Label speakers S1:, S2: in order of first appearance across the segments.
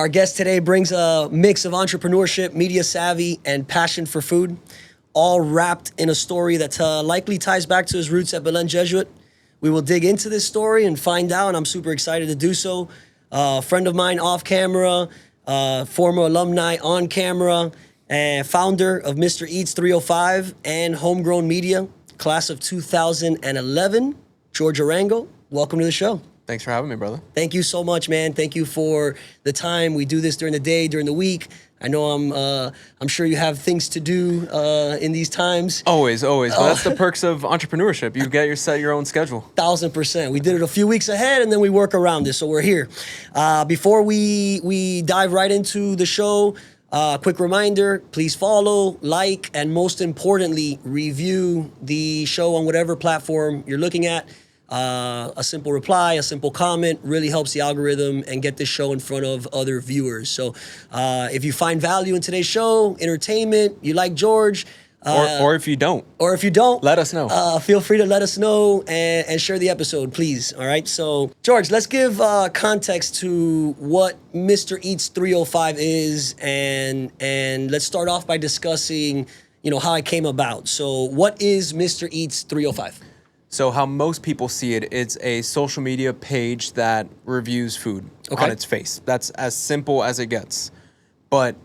S1: Our guest today brings a mix of entrepreneurship, media savvy, and passion for food, all wrapped in a story that likely ties back to his roots at Belen Jesuit. We will dig into this story and find out, and I'm super excited to do so. A friend of mine off camera, former alumni on camera, and founder of Mr. Eats 305 and Homegrown Media, class of 2011, George Arango. Welcome to the show.
S2: Thanks for having me, brother.
S1: Thank you so much, man. Thank you for the time. We do this during the day, during the week. I know I'm sure you have things to do in these times.
S2: Always. But that's the perks of entrepreneurship. You set your own schedule.
S1: 1000%. We did it a few weeks ahead, and then we work around it. So we're here. Before we dive right into the show, quick reminder: please follow, like, and most importantly, review the show on whatever platform you're looking at. A simple reply, a simple comment really helps the algorithm and get this show in front of other viewers. So if you find value in today's show, entertainment, you like George.
S2: Or if you don't. Let us know.
S1: Feel free to let us know and share the episode, please. All right. So, George, let's give context to what Mr. Eats 305 is, and let's start off by discussing, how it came about. So, what is Mr. Eats 305?
S2: So how most people see it, it's a social media page that reviews food on its face. That's as simple as it gets. But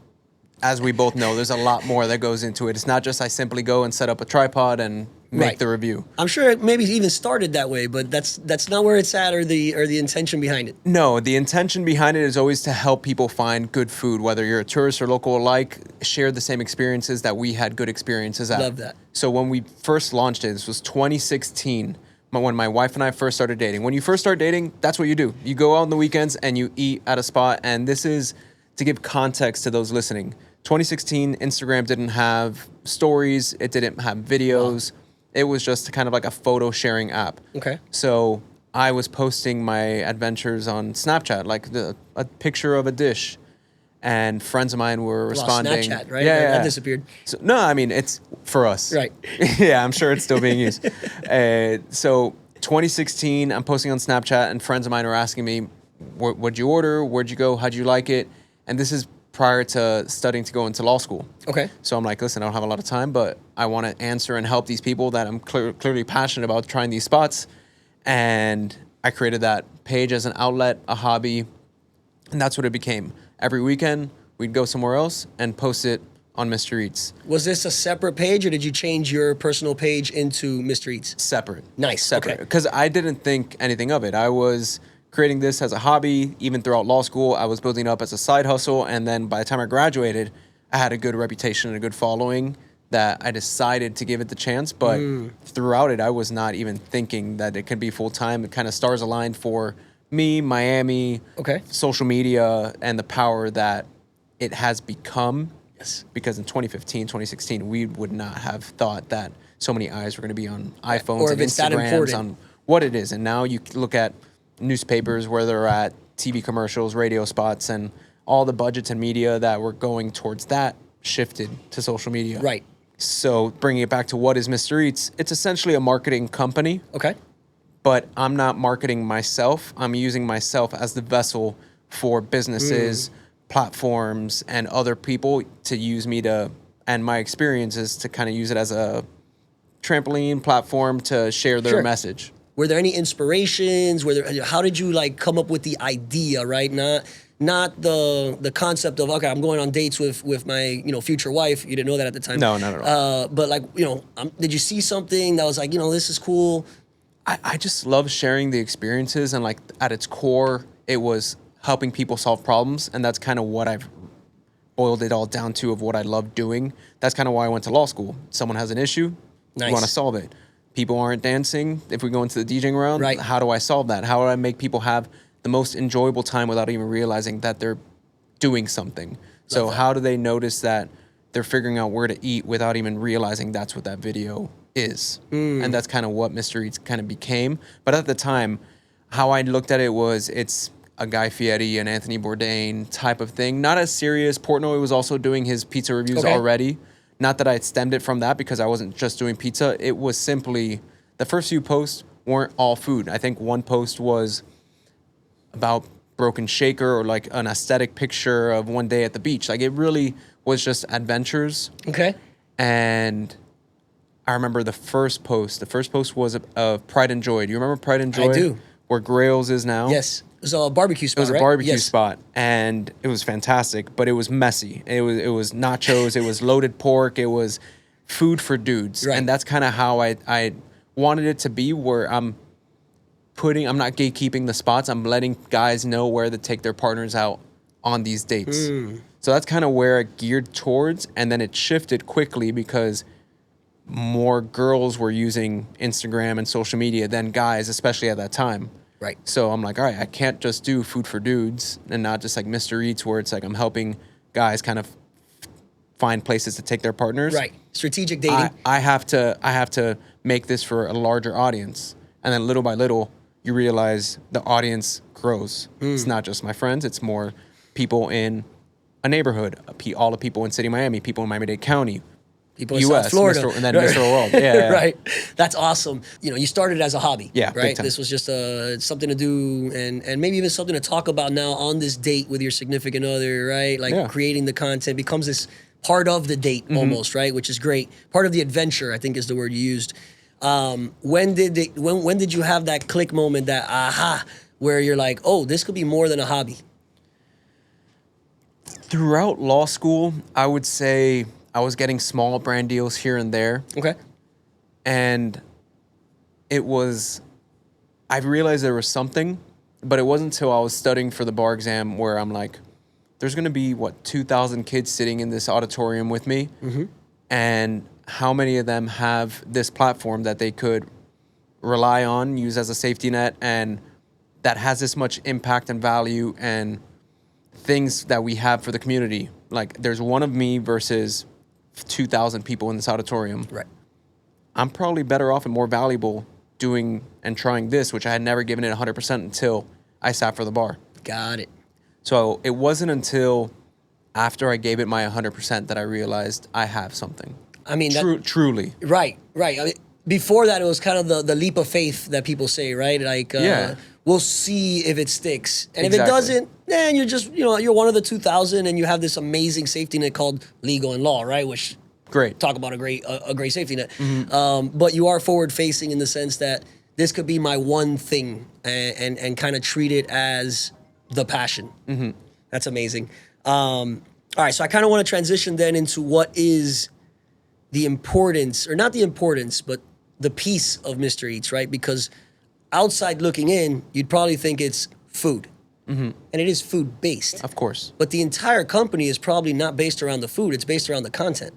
S2: as we both know, there's a lot more that goes into it. It's not just I simply go and set up a tripod and make the review.
S1: I'm sure it maybe even started that way, but that's not where it's at or the intention behind it.
S2: No, the intention behind it is always to help people find good food, whether you're a tourist or local alike, share the same experiences that we had good experiences at.
S1: Love that.
S2: So when we first launched it, this was 2016, when my wife and I first started dating. When you first start dating, that's what you do. You go out on the weekends and you eat at a spot, and this is to give context to those listening. 2016, Instagram didn't have stories, it didn't have videos. Wow. It was just kind of like a photo sharing app.
S1: Okay.
S2: So I was posting my adventures on Snapchat, like a picture of a dish, and friends of mine were responding.
S1: Snapchat, right?
S2: Yeah,
S1: That disappeared.
S2: So, no, I mean, it's for us.
S1: Right.
S2: Yeah, I'm sure it's still being used. So 2016, I'm posting on Snapchat, and friends of mine are asking me, what'd you order? Where'd you go? How'd you like it? And this is prior to studying to go into law school.
S1: Okay.
S2: So I'm like, listen, I don't have a lot of time, but I want to answer and help these people that I'm clearly passionate about trying these spots. And I created that page as an outlet, a hobby, and that's what it became. Every weekend, we'd go somewhere else and post it on Mr. Eats.
S1: Was this a separate page, or did you change your personal page into Mr. Eats?
S2: Separate.
S1: Nice.
S2: Separate.
S1: Okay.
S2: Because I didn't think anything of it. I was creating this as a hobby. Even throughout law school, I was building up as a side hustle. And then by the time I graduated, I had a good reputation and a good following that I decided to give it the chance. But throughout it, I was not even thinking that it could be full time. It kind of stars aligned for me, Miami, social media, and the power that it has become.
S1: Yes.
S2: Because in 2015, 2016, we would not have thought that so many eyes were going to be on iPhones and Instagrams on what it is. And now you look at newspapers, where they're at, TV commercials, radio spots, and all the budgets and media that were going towards that shifted to social media.
S1: Right.
S2: So bringing it back to what is Mr. Eats, it's essentially a marketing company.
S1: Okay.
S2: But I'm not marketing myself. I'm using myself as the vessel for businesses, platforms, and other people to use me and my experiences to kind of use it as a trampoline platform to share their message.
S1: Were there any inspirations? How did you come up with the idea, right? Not the concept of, okay, I'm going on dates with my future wife. You didn't know that at the time.
S2: No, not at all.
S1: But did you see something that was like, this is cool?
S2: I just love sharing the experiences, and at its core, it was helping people solve problems, and that's kind of what I've boiled it all down to of what I love doing. That's kind of why I went to law school. Someone has an issue, you want to solve it. People aren't dancing. If we go into the DJing round, how do I solve that? How do I make people have the most enjoyable time without even realizing that they're doing something? So how do they notice that they're figuring out where to eat without even realizing that's what that video is? And that's kind of what Mr. Eats kind of became. But at the time, how I looked at it was it's a Guy Fieri and Anthony Bourdain type of thing. Not as serious. Portnoy was also doing his pizza reviews already. Not that I stemmed it from that, because I wasn't just doing pizza. It was simply, the first few posts weren't all food. I think one post was about broken shaker or like an aesthetic picture of one day at the beach. Like it really was just adventures.
S1: Okay.
S2: And I remember the first post. The first post was of Pride and Joy. Do you remember Pride and Joy?
S1: I do.
S2: Where Grails is now.
S1: Yes. It was a barbecue spot,
S2: It was a
S1: right?
S2: barbecue
S1: Yes.
S2: spot, and it was fantastic, but it was messy. It was nachos, it was loaded pork, it was food for dudes,
S1: Right.
S2: and that's kind of how I wanted it to be. Where I'm not gatekeeping the spots. I'm letting guys know where to take their partners out on these dates. So that's kind of where it geared towards, and then it shifted quickly because more girls were using Instagram and social media than guys, especially at that time.
S1: Right.
S2: So I'm like, all right, I can't just do food for dudes and not just like Mr. Eats, where it's like I'm helping guys kind of find places to take their partners.
S1: Right. Strategic dating.
S2: I have to make this for a larger audience, and then little by little, you realize the audience grows. It's not just my friends; it's more people in a neighborhood, all the people in City Miami, people in Miami-Dade County.
S1: People in
S2: US,
S1: South Florida.
S2: and then Mr. World. Yeah.
S1: Right. That's awesome. You know, you started as a hobby.
S2: Yeah, big
S1: Right.
S2: time.
S1: This was just something to do and maybe even something to talk about now on this date with your significant other, right? Like
S2: Yeah.
S1: creating the content becomes this part of the date almost, right? Which is great. Part of the adventure, I think is the word you used. When did you have that click moment, that aha, where you're like, oh, this could be more than a hobby?
S2: Throughout law school, I would say I was getting small brand deals here and there.
S1: Okay.
S2: And I realized there was something, but it wasn't until I was studying for the bar exam where I'm like, there's going to be, 2,000 kids sitting in this auditorium with me. Mm-hmm. And how many of them have this platform that they could rely on, use as a safety net, and that has this much impact and value and things that we have for the community. Like, there's one of me versus 2,000 people in this auditorium.
S1: Right.
S2: I'm probably better off and more valuable doing and trying this, which I had never given it 100% until I sat for the bar.
S1: Got it.
S2: So it wasn't until after I gave it my 100% that I realized I have something.
S1: I mean,
S2: Truly.
S1: Right. I mean, before that, it was kind of the leap of faith that people say, right? Like,
S2: Yeah.
S1: We'll see if it sticks. And if it
S2: Exactly.
S1: doesn't, then you're just, you're one of the 2,000 and you have this amazing safety net called legal and law, right? Which,
S2: Great.
S1: talk about a great safety net.
S2: Mm-hmm.
S1: But you are forward facing in the sense that this could be my one thing and kind of treat it as the passion. Mm-hmm. That's amazing. All right, so I kind of want to transition then into what is the importance, or not the importance, but the piece of Mr. Eats, right? Because outside looking in, you'd probably think it's food. Mm-hmm. And it is food based.
S2: Of course.
S1: But the entire company is probably not based around the food, it's based around the content,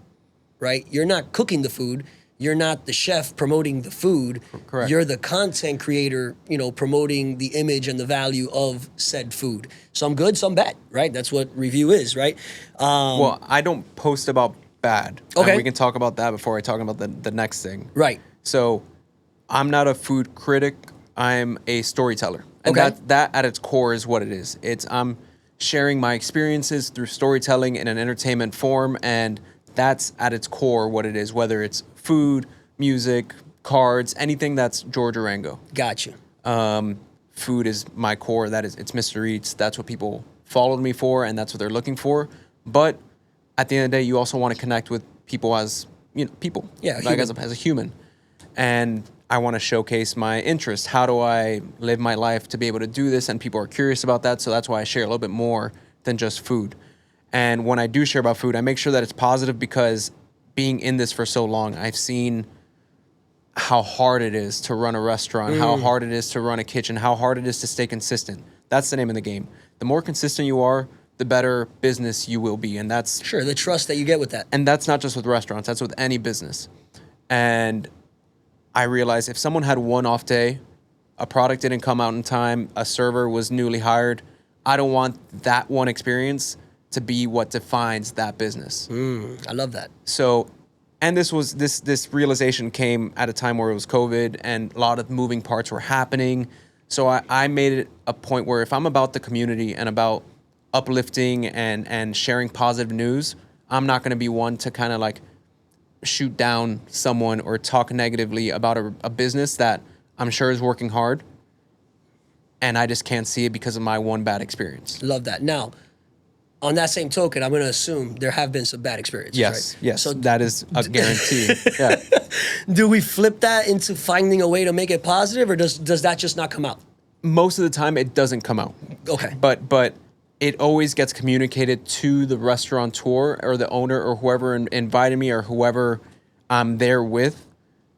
S1: right? You're not cooking the food. You're not the chef promoting the food.
S2: Correct.
S1: You're the content creator, promoting the image and the value of said food. Some good, some bad, right? That's what review is, right?
S2: Well, I don't post about bad.
S1: Okay.
S2: And we can talk about that before I talk about the next thing.
S1: Right.
S2: So I'm not a food critic. I'm a storyteller. And
S1: Okay.
S2: that at its core is what it is. I'm sharing my experiences through storytelling in an entertainment form, and that's at its core what it is, whether it's food, music, cards, anything that's George Arango.
S1: Gotcha.
S2: Food is my core. It's Mr. Eats. That's what people followed me for, and that's what they're looking for. But at the end of the day, you also want to connect with people as people.
S1: Yeah,
S2: like
S1: human.
S2: as a human. And I want to showcase my interest. How do I live my life to be able to do this? And people are curious about that, so that's why I share a little bit more than just food. And when I do share about food, I make sure that it's positive, because being in this for so long, I've seen how hard it is to run a restaurant, how hard it is to run a kitchen, how hard it is to stay consistent. That's the name of the game. The more consistent you are, the better business you will be. And that's
S1: Sure, the trust that you get with that.
S2: and that's not just with restaurants, that's with any business. And I realized if someone had one off day, a product didn't come out in time, a server was newly hired, I don't want that one experience to be what defines that business.
S1: I love that.
S2: So, and this realization came at a time where it was COVID and a lot of moving parts were happening. So I made it a point where if I'm about the community and about uplifting and sharing positive news, I'm not going to be one to kind of like shoot down someone or talk negatively about a business that I'm sure is working hard. and I just can't see it because of my one bad experience.
S1: Love that. Now, on that same token, I'm going to assume there have been some bad experiences,
S2: Yes,
S1: right?
S2: yes,
S1: So
S2: that is a guarantee. Yeah.
S1: do we flip that into finding a way to make it positive, or does that just not come out?
S2: Most of the time, it doesn't come out.
S1: Okay.
S2: But it always gets communicated to the restaurateur or the owner or whoever invited me or whoever I'm there with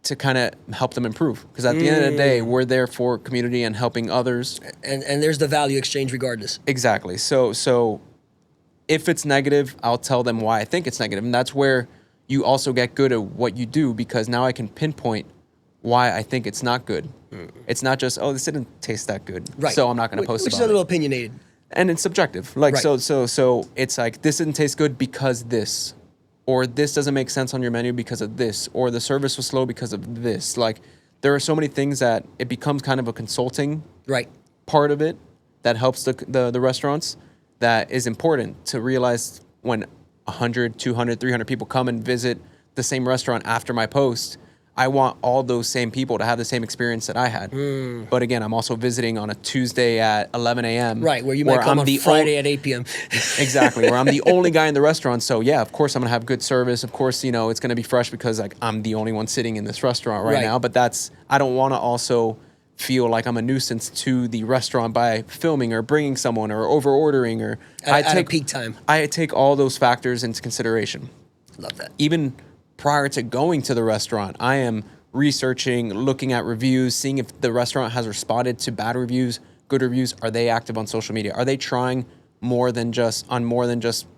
S2: to kind of help them improve. Because at the end of the day, we're there for community and helping others.
S1: And there's the value exchange regardless.
S2: Exactly. So if it's negative, I'll tell them why I think it's negative. And that's where you also get good at what you do, because now I can pinpoint why I think it's not good. It's not just, oh, this didn't taste that good,
S1: Right.
S2: so I'm not going to post
S1: Which
S2: about
S1: is a little
S2: it.
S1: opinionated.
S2: And it's subjective. Like,
S1: Right.
S2: so it's like, this didn't taste good because this, or this doesn't make sense on your menu because of this, or the service was slow because of this. Like, there are so many things that it becomes kind of a consulting
S1: Right.
S2: part of it that helps the restaurants, that is important to realize when 100, 200, 300 people come and visit the same restaurant after my post. I want all those same people to have the same experience that I had. But again, I'm also visiting on a Tuesday at 11 a.m.
S1: Right, where you might come on Friday at 8 p.m.
S2: Exactly, where I'm the only guy in the restaurant. So yeah, of course I'm gonna have good service. Of course, it's gonna be fresh because like I'm the only one sitting in this restaurant right now. But I don't want to also feel like I'm a nuisance to the restaurant by filming or bringing someone or over ordering or
S1: At a peak time.
S2: I take all those factors into consideration.
S1: Love that.
S2: Even prior to going to the restaurant, I am researching, looking at reviews, seeing if the restaurant has responded to bad reviews, good reviews. Are they active on social media? Are they trying more than just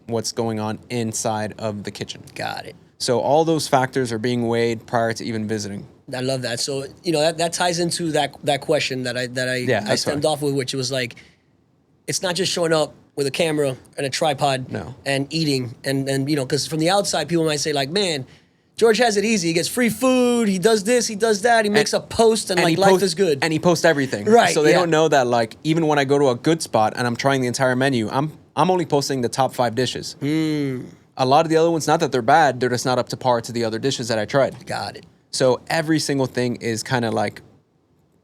S2: what's going on inside of the kitchen?
S1: Got it.
S2: So all those factors are being weighed prior to even visiting.
S1: I love that. So that ties into that question that I stemmed off with, which was like, it's not just showing up with a camera and a tripod and eating and because from the outside people might say like, man, George has it easy. He gets free food. He does this. He does that. He makes a post and like life is good.
S2: And he posts everything.
S1: Right.
S2: So they don't know that like even when I go to a good spot and I'm trying the entire menu, I'm only posting the top 5 dishes. A lot of the other ones, not that they're bad, they're just not up to par to the other dishes that I tried.
S1: Got it.
S2: So every single thing is kind of like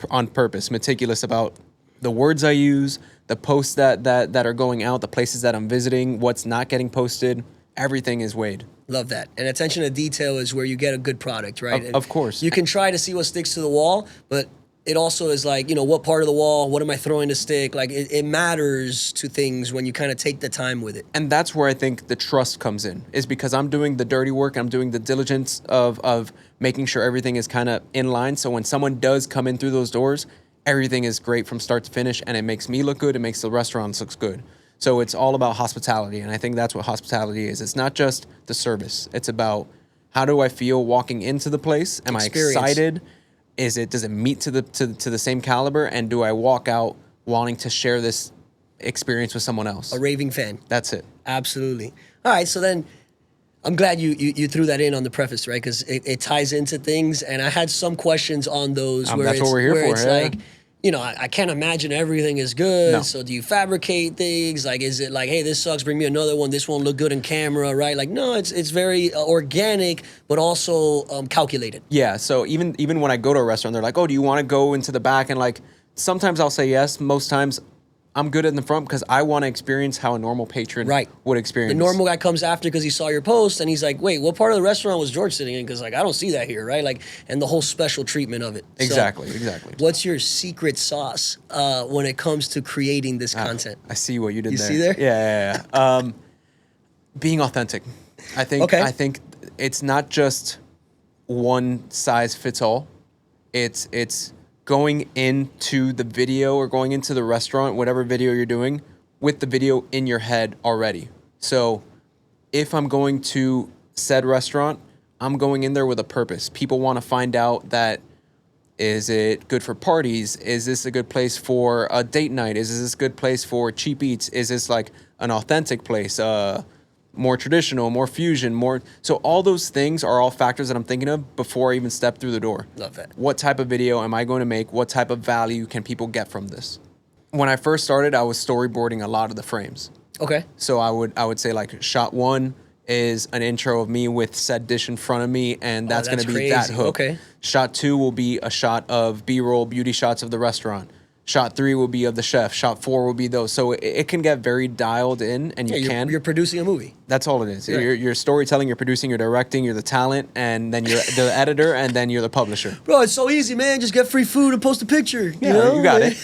S2: on purpose, meticulous about the words I use, the posts that are going out, the places that I'm visiting, what's not getting posted. Everything is weighed.
S1: Love that. And attention to detail is where you get a good product, right?
S2: Of course.
S1: You can try to see what sticks to the wall, but it also is like, what part of the wall, what am I throwing to stick? Like it matters to things when you kind of take the time with it.
S2: And that's where I think the trust comes in, is because I'm doing the dirty work, I'm doing the diligence of making sure everything is kind of in line. So when someone does come in through those doors, everything is great from start to finish, and it makes me look good, it makes the restaurants look good. So it's all about hospitality, and I think that's what hospitality is. It's not just the service. It's about how do I feel walking into the place? Am I excited? Does it meet to the same caliber? And do I walk out wanting to share this experience with someone else?
S1: A raving fan.
S2: That's it.
S1: Absolutely. All right, so then I'm glad you threw that in on the preface, right? Because it ties into things, and I had some questions on those
S2: that's what we're here for.
S1: It's like, I can't imagine everything is good.
S2: No.
S1: So do you fabricate things? Like, is it like, hey, this sucks, bring me another one. This won't look good in camera, right? Like, no, it's very organic, but also calculated.
S2: Yeah. So even when I go to a restaurant, they're like, oh, do you want to go into the back? And like, sometimes I'll say yes. Most times I'm good in the front because I want to experience how a normal patron would experience.
S1: The normal guy comes after because he saw your post and he's like, wait, what part of the restaurant was George sitting in? Because like, I don't see that here, right? Like, and the whole special treatment of it.
S2: Exactly.
S1: What's your secret sauce when it comes to creating this content?
S2: I see what you did there.
S1: You see there?
S2: Yeah. Being authentic. I think it's not just one size fits all. It's going into the video or going into the restaurant, whatever video you're doing, with the video in your head already. So if I'm going to said restaurant, I'm going in there with a purpose. People want to find out that, is it good for parties? Is this a good place for a date night? Is this a good place for cheap eats? Is this like an authentic place? More traditional, more fusion, more. So all those things are all factors that I'm thinking of before I even step through the door.
S1: Love that.
S2: What type of video am I going to make? What type of value can people get from this? When I first started, I was storyboarding a lot of the frames.
S1: Okay.
S2: So I would say like shot 1 is an intro of me with said dish in front of me, and that's going to be
S1: crazy.
S2: that hook.
S1: Okay.
S2: Shot 2 will be a shot of B-roll beauty shots of the restaurant. Shot 3 will be of the chef. Shot 4 will be those. So it can get very dialed in, and
S1: You're producing a movie.
S2: That's all it is.
S1: Yeah.
S2: You're storytelling, you're producing, you're directing, you're the talent, and then you're the editor, and then you're the publisher.
S1: Bro, it's so easy, man. Just get free food and post a picture.
S2: Yeah,
S1: you know?
S2: you got it.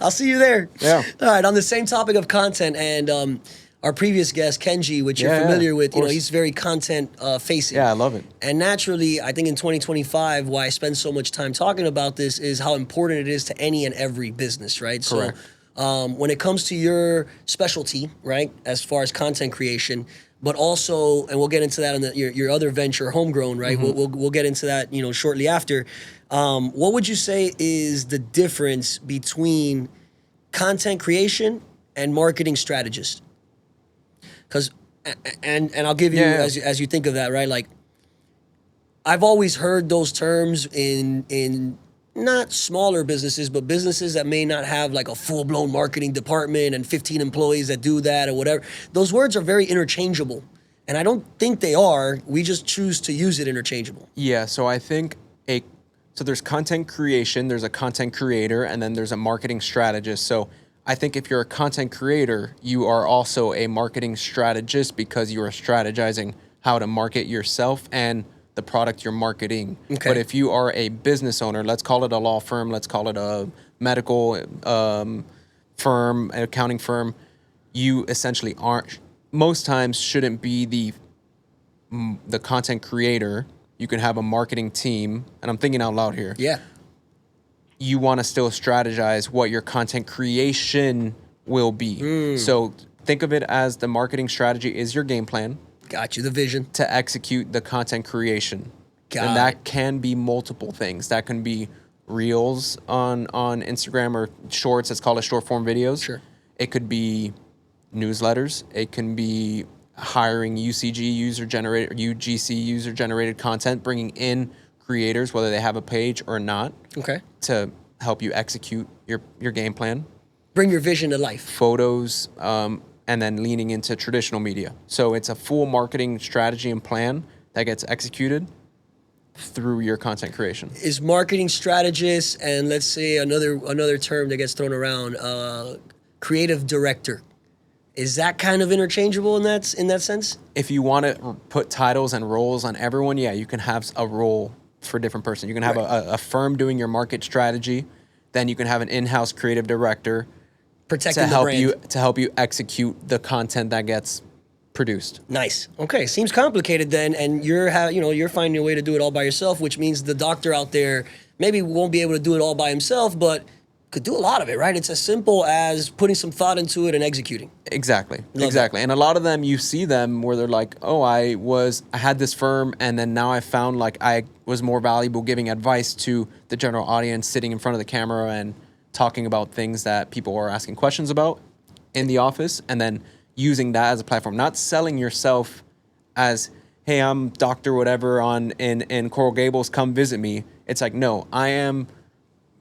S1: I'll see you there.
S2: Yeah.
S1: All right, on the same topic of content, and our previous guest, Kenji, which you're familiar with, he's very content facing.
S2: Yeah, I love it.
S1: And naturally, I think in 2025, why I spend so much time talking about this is how important it is to any and every business, right?
S2: Correct.
S1: So when it comes to your specialty, right, as far as content creation, but also, and we'll get into that in your other venture, Homegrown, right? We'll get into that, shortly after. What would you say is the difference between content creation and marketing strategist? Because, and I'll give you, as you think of that, right? Like, I've always heard those terms in not smaller businesses, but businesses that may not have like a full-blown marketing department and 15 employees that do that or whatever. Those words are very interchangeable. And I don't think they are. We just choose to use it interchangeable.
S2: Yeah, so I think so there's content creation, there's a content creator, and then there's a marketing strategist. So I think if you're a content creator, you are also a marketing strategist because you are strategizing how to market yourself and the product you're marketing.
S1: Okay.
S2: But if you are a business owner, let's call it a law firm, let's call it a medical firm, an accounting firm, you essentially aren't, most times shouldn't be the content creator. You can have a marketing team, and I'm thinking out loud here.
S1: Yeah.
S2: You want to still strategize what your content creation will be. So think of it as the marketing strategy is your game plan.
S1: Got you, the vision.
S2: To execute the content creation.
S1: Got
S2: and that can be multiple things. That can be reels on Instagram or shorts. Let's call it short form videos.
S1: Sure.
S2: It could be newsletters. It can be hiring UGC user generated content, bringing in creators, whether they have a page or not,
S1: Okay.
S2: to help you execute your game plan.
S1: Bring your vision to life.
S2: Photos, and then leaning into traditional media. So it's a full marketing strategy and plan that gets executed through your content creation.
S1: Is marketing strategist, and let's say another term that gets thrown around, creative director. Is that kind of interchangeable in that sense?
S2: If you want to put titles and roles on everyone, yeah, you can have a role for a different person. You can have a firm doing your market strategy, then you can have an in-house creative director
S1: protecting the brand.
S2: to help you execute the content that gets produced.
S1: Nice. Okay, seems complicated then, and you're finding a way to do it all by yourself, which means the doctor out there maybe won't be able to do it all by himself, but could do a lot of it, right? It's as simple as putting some thought into it and executing.
S2: Exactly.
S1: Love
S2: exactly.
S1: that.
S2: And a lot of them, you see them where they're like, oh, I had this firm, and then now I found like I was more valuable giving advice to the general audience, sitting in front of the camera and talking about things that people are asking questions about in the office, and then using that as a platform, not selling yourself as, hey, I'm Dr. whatever in Coral Gables, come visit me. It's like, no, I am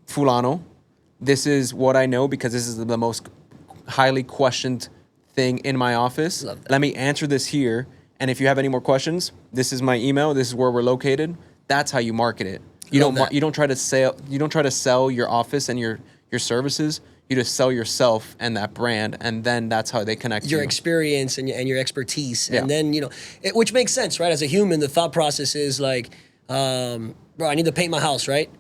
S2: Fulano. This is what I know because this is the most highly questioned thing in my office.
S1: Love that.
S2: Let me answer this here. And if you have any more questions, this is my email. This is where we're located. That's how you market it. You don't try to sell your office and your services. You just sell yourself and that brand, and then that's how they connect
S1: Your
S2: you.
S1: experience and your expertise.
S2: Yeah.
S1: And then, which makes sense, right? As a human, the thought process is like, bro, I need to paint my house, right?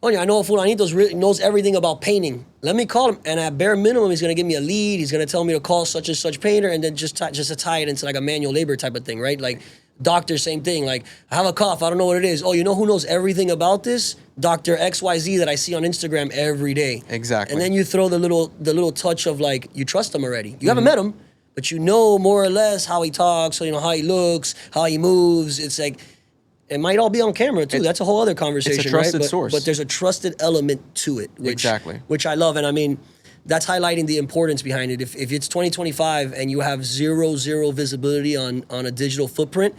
S1: Oh yeah, I know Fulanito knows everything about painting. Let me call him, and at bare minimum, he's gonna give me a lead. He's gonna tell me to call such and such painter, and then just to tie it into like a manual labor type of thing, right? Like doctor, same thing. Like I have a cough, I don't know what it is. Oh, you know who knows everything about this? Dr. XYZ that I see on Instagram every day.
S2: Exactly.
S1: And then you throw the little touch of like you trust him already. You haven't met him, but you know more or less how he talks, so you know how he looks, how he moves. It's like. It might all be on camera too. That's a whole other conversation,
S2: it's a trusted
S1: right?
S2: source.
S1: But there's a trusted element to it,
S2: Exactly.
S1: which I love. And I mean, that's highlighting the importance behind it. If it's 2025 and you have zero visibility on a digital footprint,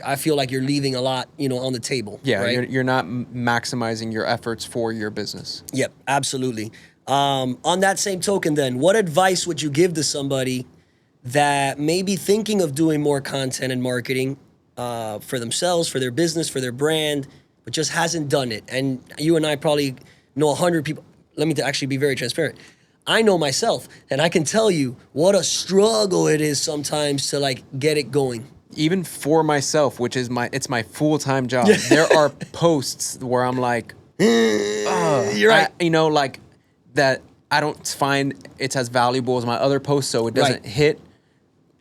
S1: I feel like you're leaving a lot, on the table.
S2: Yeah,
S1: right?
S2: you're not maximizing your efforts for your business.
S1: Yep, absolutely. On that same token, then, what advice would you give to somebody that may be thinking of doing more content and marketing? For themselves, for their business, for their brand, but just hasn't done it. And you and I probably know 100 people. Let me actually be very transparent. I know myself, and I can tell you what a struggle it is sometimes to like get it going.
S2: Even for myself, which is it's my full-time job, there are posts where I'm like,
S1: You're right.
S2: like that I don't find it's as valuable as my other posts, so it doesn't hit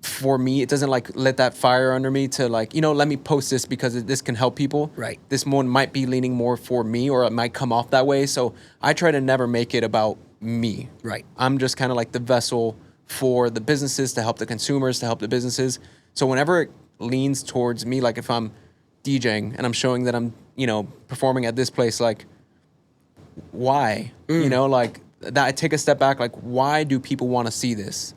S2: for me. It doesn't like let that fire under me to like, let me post this because this can help people.
S1: Right.
S2: This one might be leaning more for me, or it might come off that way. So I try to never make it about me.
S1: Right.
S2: I'm just kind of like the vessel for the businesses to help the consumers, to help the businesses. So whenever it leans towards me, like if I'm DJing and I'm showing that I'm, performing at this place, like why? Like that, I take a step back, like why do people want to see this?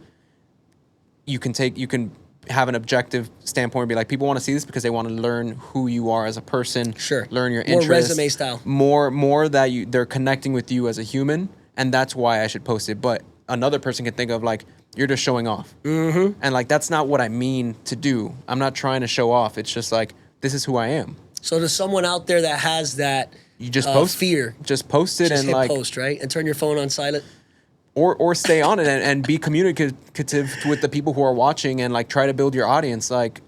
S2: You can have an objective standpoint and be like, people want to see this because they want to learn who you are as a person.
S1: Sure.
S2: Learn your
S1: More
S2: interests.
S1: resume style.
S2: More that they're connecting with you as a human, and that's why I should post it. But another person can think of like, you're just showing off. Mm-hmm. And like, that's not what I mean to do. I'm not trying to show off. It's just like, this is who I am.
S1: So to someone out there that has that
S2: You just post
S1: fear,
S2: Just post it
S1: just
S2: and
S1: hit
S2: like
S1: post, right? And turn your phone on silent.
S2: or stay on it and be communicative with the people who are watching and like try to build your audience. Like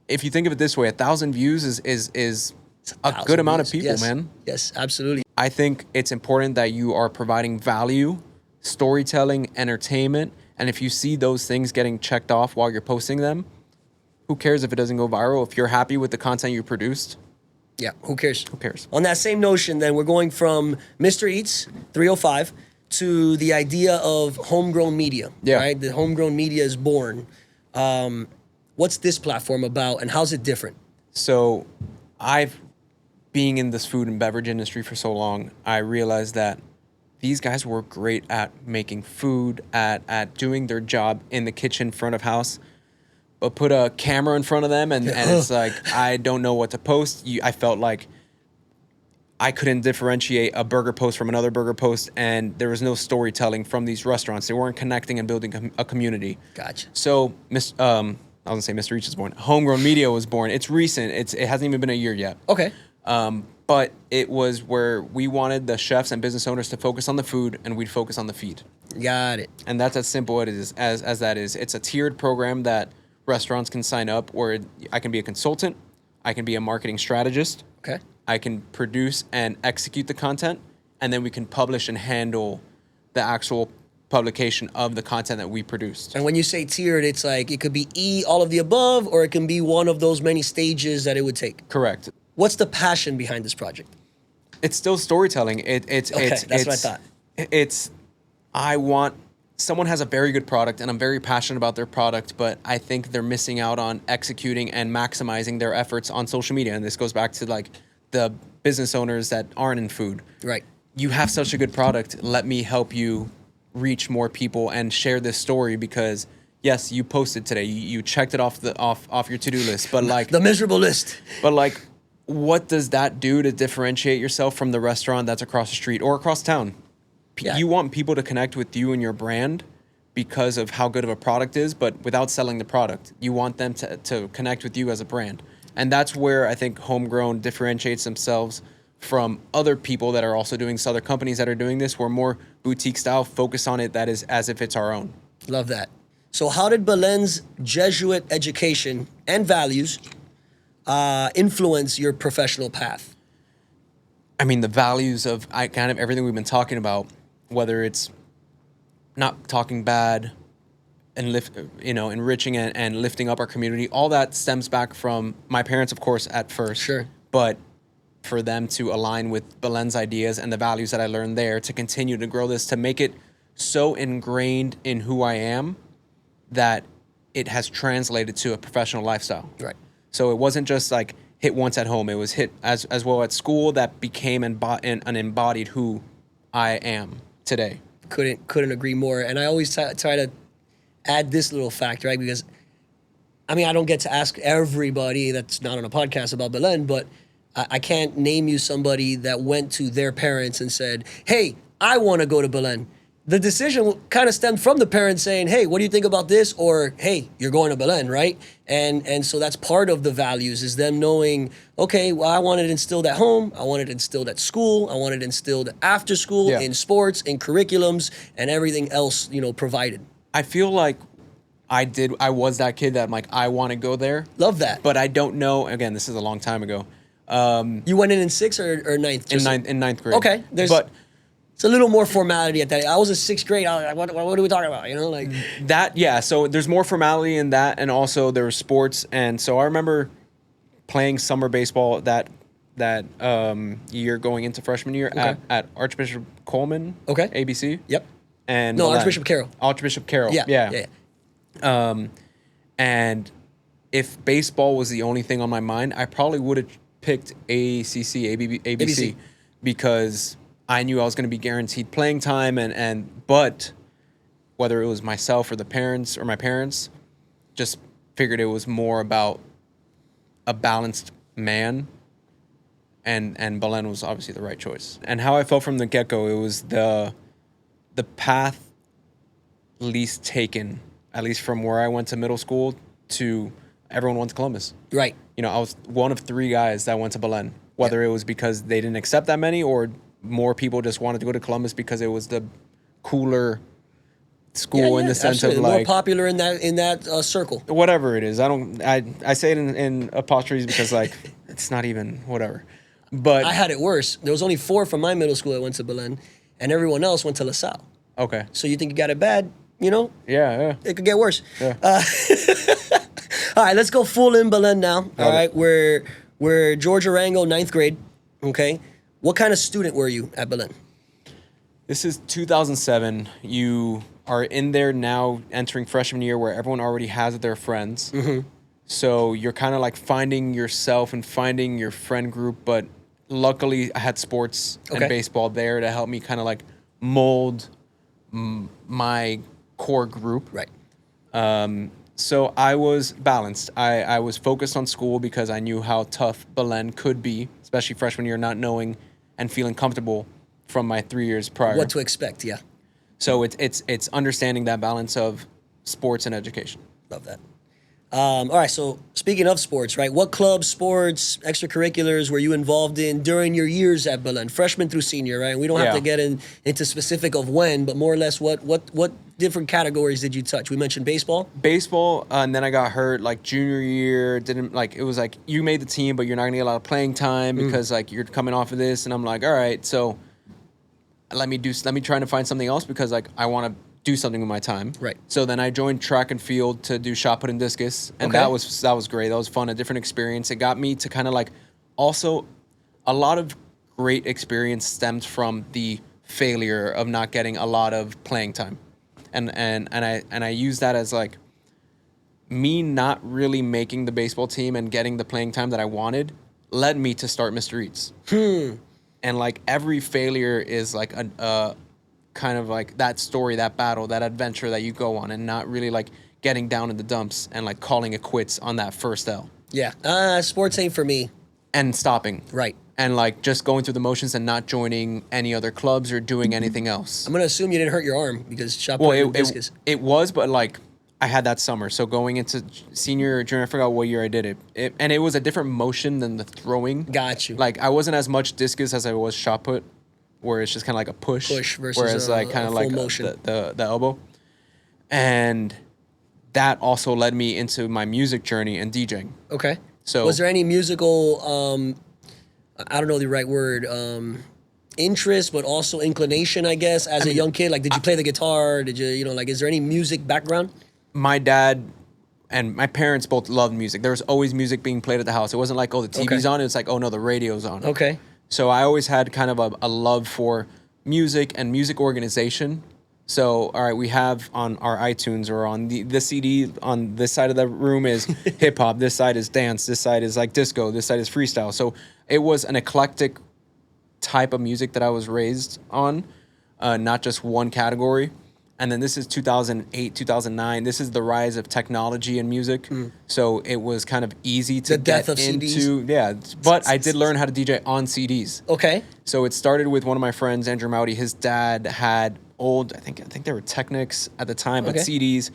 S2: if you think of it this way, 1,000 views is a good amount of people,
S1: yes.
S2: man.
S1: Yes, absolutely.
S2: I think it's important that you are providing value, storytelling, entertainment, and if you see those things getting checked off while you're posting them, who cares if it doesn't go viral? If you're happy with the content you produced,
S1: Yeah, who cares?
S2: who cares?
S1: On that same notion, then we're going from Mr. Eats 305 to the idea of homegrown media.
S2: Yeah.
S1: Right? The homegrown media is born. What's this platform about, and how's it different?
S2: So being in this food and beverage industry for so long, I realized that these guys were great at making food, at doing their job in the kitchen, front of house, but put a camera in front of them and it's like, I don't know what to post. I felt like I couldn't differentiate a burger post from another burger post, and there was no storytelling from these restaurants. They weren't connecting and building a community.
S1: Gotcha.
S2: So, I was gonna say Mr. Reach was born. Homegrown Media was born. It's recent. It hasn't even been a year yet.
S1: Okay.
S2: But it was where we wanted the chefs and business owners to focus on the food, and we'd focus on the feed.
S1: Got it.
S2: And that's as simple as that is. It's a tiered program that restaurants can sign up, where I can be a consultant, I can be a marketing strategist,
S1: Okay.
S2: I can produce and execute the content, and then we can publish and handle the actual publication of the content that we produced.
S1: And when you say tiered, it's like it could be all of the above, or it can be one of those many stages that it would take.
S2: Correct.
S1: What's the passion behind this project?
S2: It's still storytelling. It's
S1: That's what I thought.
S2: Someone has a very good product, and I'm very passionate about their product, but I think they're missing out on executing and maximizing their efforts on social media. And this goes back to like the business owners that aren't in food.
S1: Right.
S2: You have such a good product. Let me help you reach more people and share this story, because yes, you posted today. You checked it off your to-do list, but like
S1: The miserable list.
S2: But like, what does that do to differentiate yourself from the restaurant that's across the street or across town?
S1: Yeah.
S2: You want people to connect with you and your brand because of how good of a product is, but without selling the product. You want them to connect with you as a brand. And that's where I think Homegrown differentiates themselves from other people that are also doing this, other companies that are doing this. We're more boutique style, focus on it, that is as if it's our own.
S1: Love that. So how did Belen's Jesuit education and values influence your professional path?
S2: I mean, the values of kind of everything we've been talking about, whether it's not talking bad and enriching and lifting up our community, all that stems back from my parents, of course, at first.
S1: Sure.
S2: But for them to align with Belen's ideas and the values that I learned there, to continue to grow this, to make it so ingrained in who I am that it has translated to a professional lifestyle.
S1: Right.
S2: So it wasn't just like hit once at home. It was hit as well at school, that became an embodied who I am today.
S1: Couldn't agree more. And I always try to add this little fact, right? Because, I mean, I don't get to ask everybody that's not on a podcast about Belen, but I can't name you somebody that went to their parents and said, hey, I want to go to Belen. the decision kind of stemmed from the parents saying, "Hey, what do you think about this?" Or, "Hey, you're going to Belen, right?" And so that's part of the values is them knowing, okay, well, I want it instilled at home, I want it instilled at school, I want it instilled after school,
S2: Yeah.
S1: in sports, in curriculums, and everything else, provided.
S2: I feel like I was that kid that I'm like, I want to go there.
S1: Love that.
S2: But I don't know. Again, this is a long time ago.
S1: You went in sixth or ninth?
S2: In ninth grade.
S1: Okay,
S2: but
S1: it's a little more formality at that. I was in sixth grade. I was like, what are we talking about? Like
S2: that, yeah. So there's more formality in that, and also there was sports, and so I remember playing summer baseball that year going into freshman year at Archbishop Coleman.
S1: Okay.
S2: ABC.
S1: Yep.
S2: And
S1: No,
S2: Belen.
S1: Archbishop Carroll.
S2: Archbishop Carroll.
S1: Yeah.
S2: And if baseball was the only thing on my mind, I probably would have picked ABC because I knew I was going to be guaranteed playing time, but whether it was myself or the parents or my parents, just figured it was more about a balanced man, and Belen was obviously the right choice. And how I felt from the get-go, it was the path least taken, at least from where I went to middle school to everyone went to Columbus.
S1: Right.
S2: I was one of 3 guys that went to Belen, whether it was because they didn't accept that many or more people just wanted to go to Columbus because it was the cooler school in the sense
S1: absolutely.
S2: of like
S1: more popular in that circle.
S2: whatever it is. I say it in apostrophes because like it's not even whatever. But
S1: I had it worse. There was only 4 from my middle school that went to Belen, and everyone else went to LaSalle.
S2: okay.
S1: So you think you got it bad,
S2: Yeah.
S1: It could get worse.
S2: Yeah.
S1: All right, let's go full in Belen now. All right, we're George Arango, 9th grade. Okay. What kind of student were you at Belen?
S2: This is 2007. You are in there now entering freshman year where everyone already has their friends. Mm-hmm. So you're kind of like finding yourself and finding your friend group. But luckily I had sports and baseball there to help me kind of like mold my core group.
S1: Right.
S2: So I was balanced. I was focused on school because I knew how tough Belen could be, especially freshman year, not knowing and feeling comfortable from my 3 years prior.
S1: What to expect, yeah.
S2: So it's understanding that balance of sports and education.
S1: Love that. All right, so speaking of sports, right? What clubs, sports, extracurriculars were you involved in during your years at Belen, freshman through senior, right? We don't have to get into specific of when, but more or less what different categories did you touch? We mentioned baseball.
S2: Baseball, and then I got hurt like junior year. It was like you made the team, but you're not gonna get a lot of playing time because like you're coming off of this, and I'm like, all right, so let me try to find something else because like I want to do something with my time.
S1: Right.
S2: So then I joined track and field to do shot put and discus, and that was great. That was fun, a different experience. It got me to kind of like also a lot of great experience stemmed from the failure of not getting a lot of playing time, and I use that as like me not really making the baseball team and getting the playing time that I wanted led me to start Mr. Eats. And like every failure is like a kind of like that story, that battle, that adventure that you go on, and not really like getting down in the dumps and like calling it quits on that first L.
S1: Yeah. Sports ain't for me.
S2: And stopping.
S1: Right.
S2: And like just going through the motions and not joining any other clubs or doing anything else.
S1: I'm going to assume you didn't hurt your arm because shot put and discus.
S2: It was, but like I had that summer. So going into senior or junior, I forgot what year I did it. And it was a different motion than the throwing.
S1: Got you.
S2: Like I wasn't as much discus as I was shot put, where it's just kind of like a push.
S1: Versus
S2: whereas like kind of like
S1: motion.
S2: The elbow. And that also led me into my music journey and DJing.
S1: Okay.
S2: So
S1: was there any musical, I don't know the right word, interest, but also inclination, I guess, as a young kid? Like, did you play the guitar? Did you, like, is there any music background?
S2: My dad and my parents both loved music. There was always music being played at the house. It wasn't like, oh, the TV's on. It was like, oh, no, the radio's on.
S1: Okay.
S2: So I always had kind of a love for music and music organization. So, all right, we have on our iTunes or on the CD on this side of the room is hip hop. This side is dance. This side is like disco. This side is freestyle. So it was an eclectic type of music that I was raised on, not just one category. And then this is 2008, 2009. This is the rise of technology in music. So it was kind of easy to get into. CDs. Yeah, but I did learn how to DJ on CDs.
S1: Okay.
S2: So it started with one of my friends, Andrew Mowdy. His dad had old, I think they were Technics at the time, but
S1: Okay.
S2: CDs,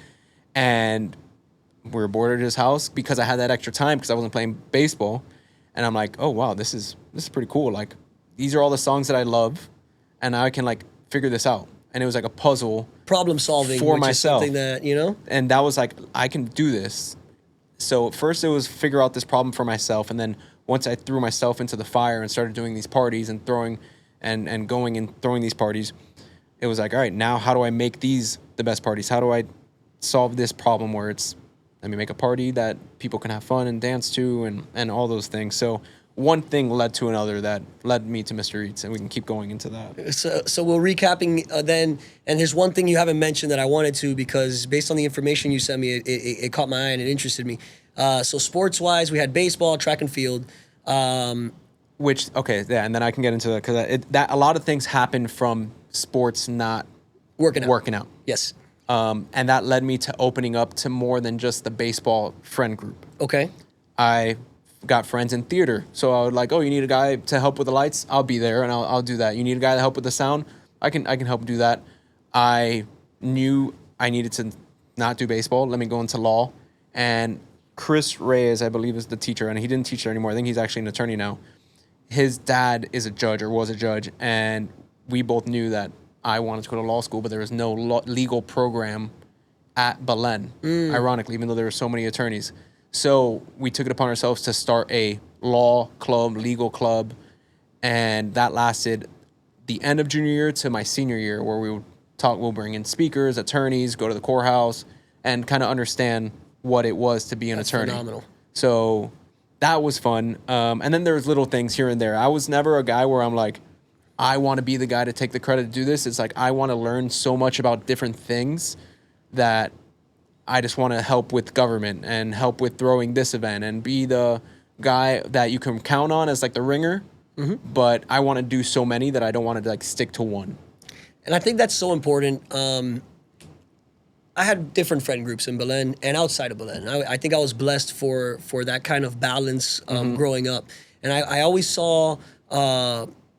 S2: and we were bored at his house because I had that extra time because I wasn't playing baseball, and I'm like, oh wow, this is pretty cool. Like, these are all the songs that I love, and I can like figure this out. And it was like a puzzle
S1: Problem solving
S2: for
S1: which
S2: myself.
S1: is something that, you know?
S2: And that was like, I can do this. So first it was figure out this problem for myself, and then once I threw myself into the fire and started doing these parties and throwing and going and throwing these parties, it was like, all right, now how do I make these the best parties? How do I solve this problem where it's, let me make a party that people can have fun and dance to and all those things. So one thing led to another that led me to Mr. Eats, and we can keep going into that.
S1: So we're recapping then, and there's one thing you haven't mentioned that I wanted to, because based on the information you sent me, it caught my eye and it interested me. So sports-wise, we had baseball, track and field.
S2: Which, okay, yeah, and then I can get into that because that a lot of things happen from sports not
S1: Working out.
S2: out.
S1: Yes.
S2: And that led me to opening up to more than just the baseball friend group.
S1: Okay.
S2: I got friends in theater. So I would like, oh, you need a guy to help with the lights? I'll be there and I'll do that. You need a guy to help with the sound? I can help do that. I knew I needed to not do baseball. Let me go into law. And Chris Reyes, I believe, is the teacher, and he didn't teach there anymore. I think he's actually an attorney now. His dad is a judge, or was a judge, and we both knew that I wanted to go to law school, but there was no legal program at Belen, ironically, even though there were so many attorneys. So we took it upon ourselves to start a law club, legal club, and that lasted the end of junior year to my senior year, where we would talk, we'll bring in speakers, attorneys, go to the courthouse, and kind of understand what it was to be an attorney.
S1: Phenomenal.
S2: So that was fun. And then there was little things here and there. I was never a guy where I'm like, I want to be the guy to take the credit to do this. It's like, I want to learn so much about different things that I just want to help with government and help with throwing this event and be the guy that you can count on as like the ringer. Mm-hmm. But I want to do so many that I don't want to like stick to one.
S1: And I think that's so important. I had different friend groups in Belen and outside of Belen. I think I was blessed for that kind of balance growing up. And I always saw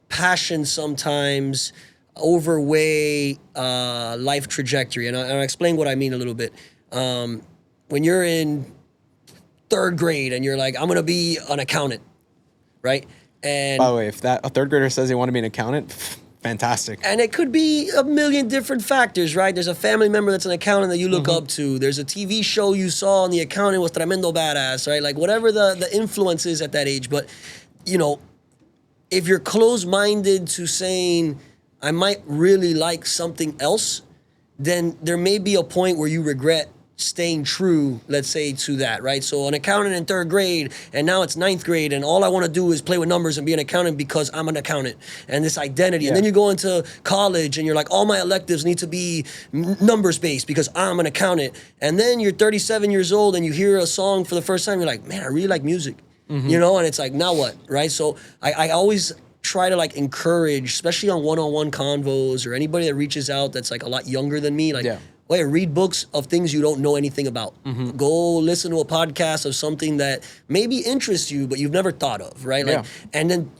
S1: passion sometimes overweigh life trajectory. And I'll explain what I mean a little bit. When you're in third grade and you're like, I'm going to be an accountant, right? And
S2: by the way, if a third grader says they want to be an accountant, fantastic.
S1: And it could be a million different factors, right? There's a family member that's an accountant that you look up to. There's a TV show you saw and the accountant was tremendo badass, right? Like whatever the influence is at that age. But, you know, if you're closed-minded to saying, I might really like something else, then there may be a point where you regret staying true, let's say, to that, right? So an accountant in third grade, and now it's ninth grade, and all I want to do is play with numbers and be an accountant because I'm an accountant, and this identity. Yeah. And then you go into college, and you're like, all my electives need to be numbers-based because I'm an accountant. And then you're 37 years old, and you hear a song for the first time, you're like, man, I really like music, you know? And it's like, now what, right? So I always try to like encourage, especially on one-on-one convos or anybody that reaches out that's like a lot younger than me, like, wait, read books of things you don't know anything about. Go listen to a podcast of something that maybe interests you, but you've never thought of, right? Like, and then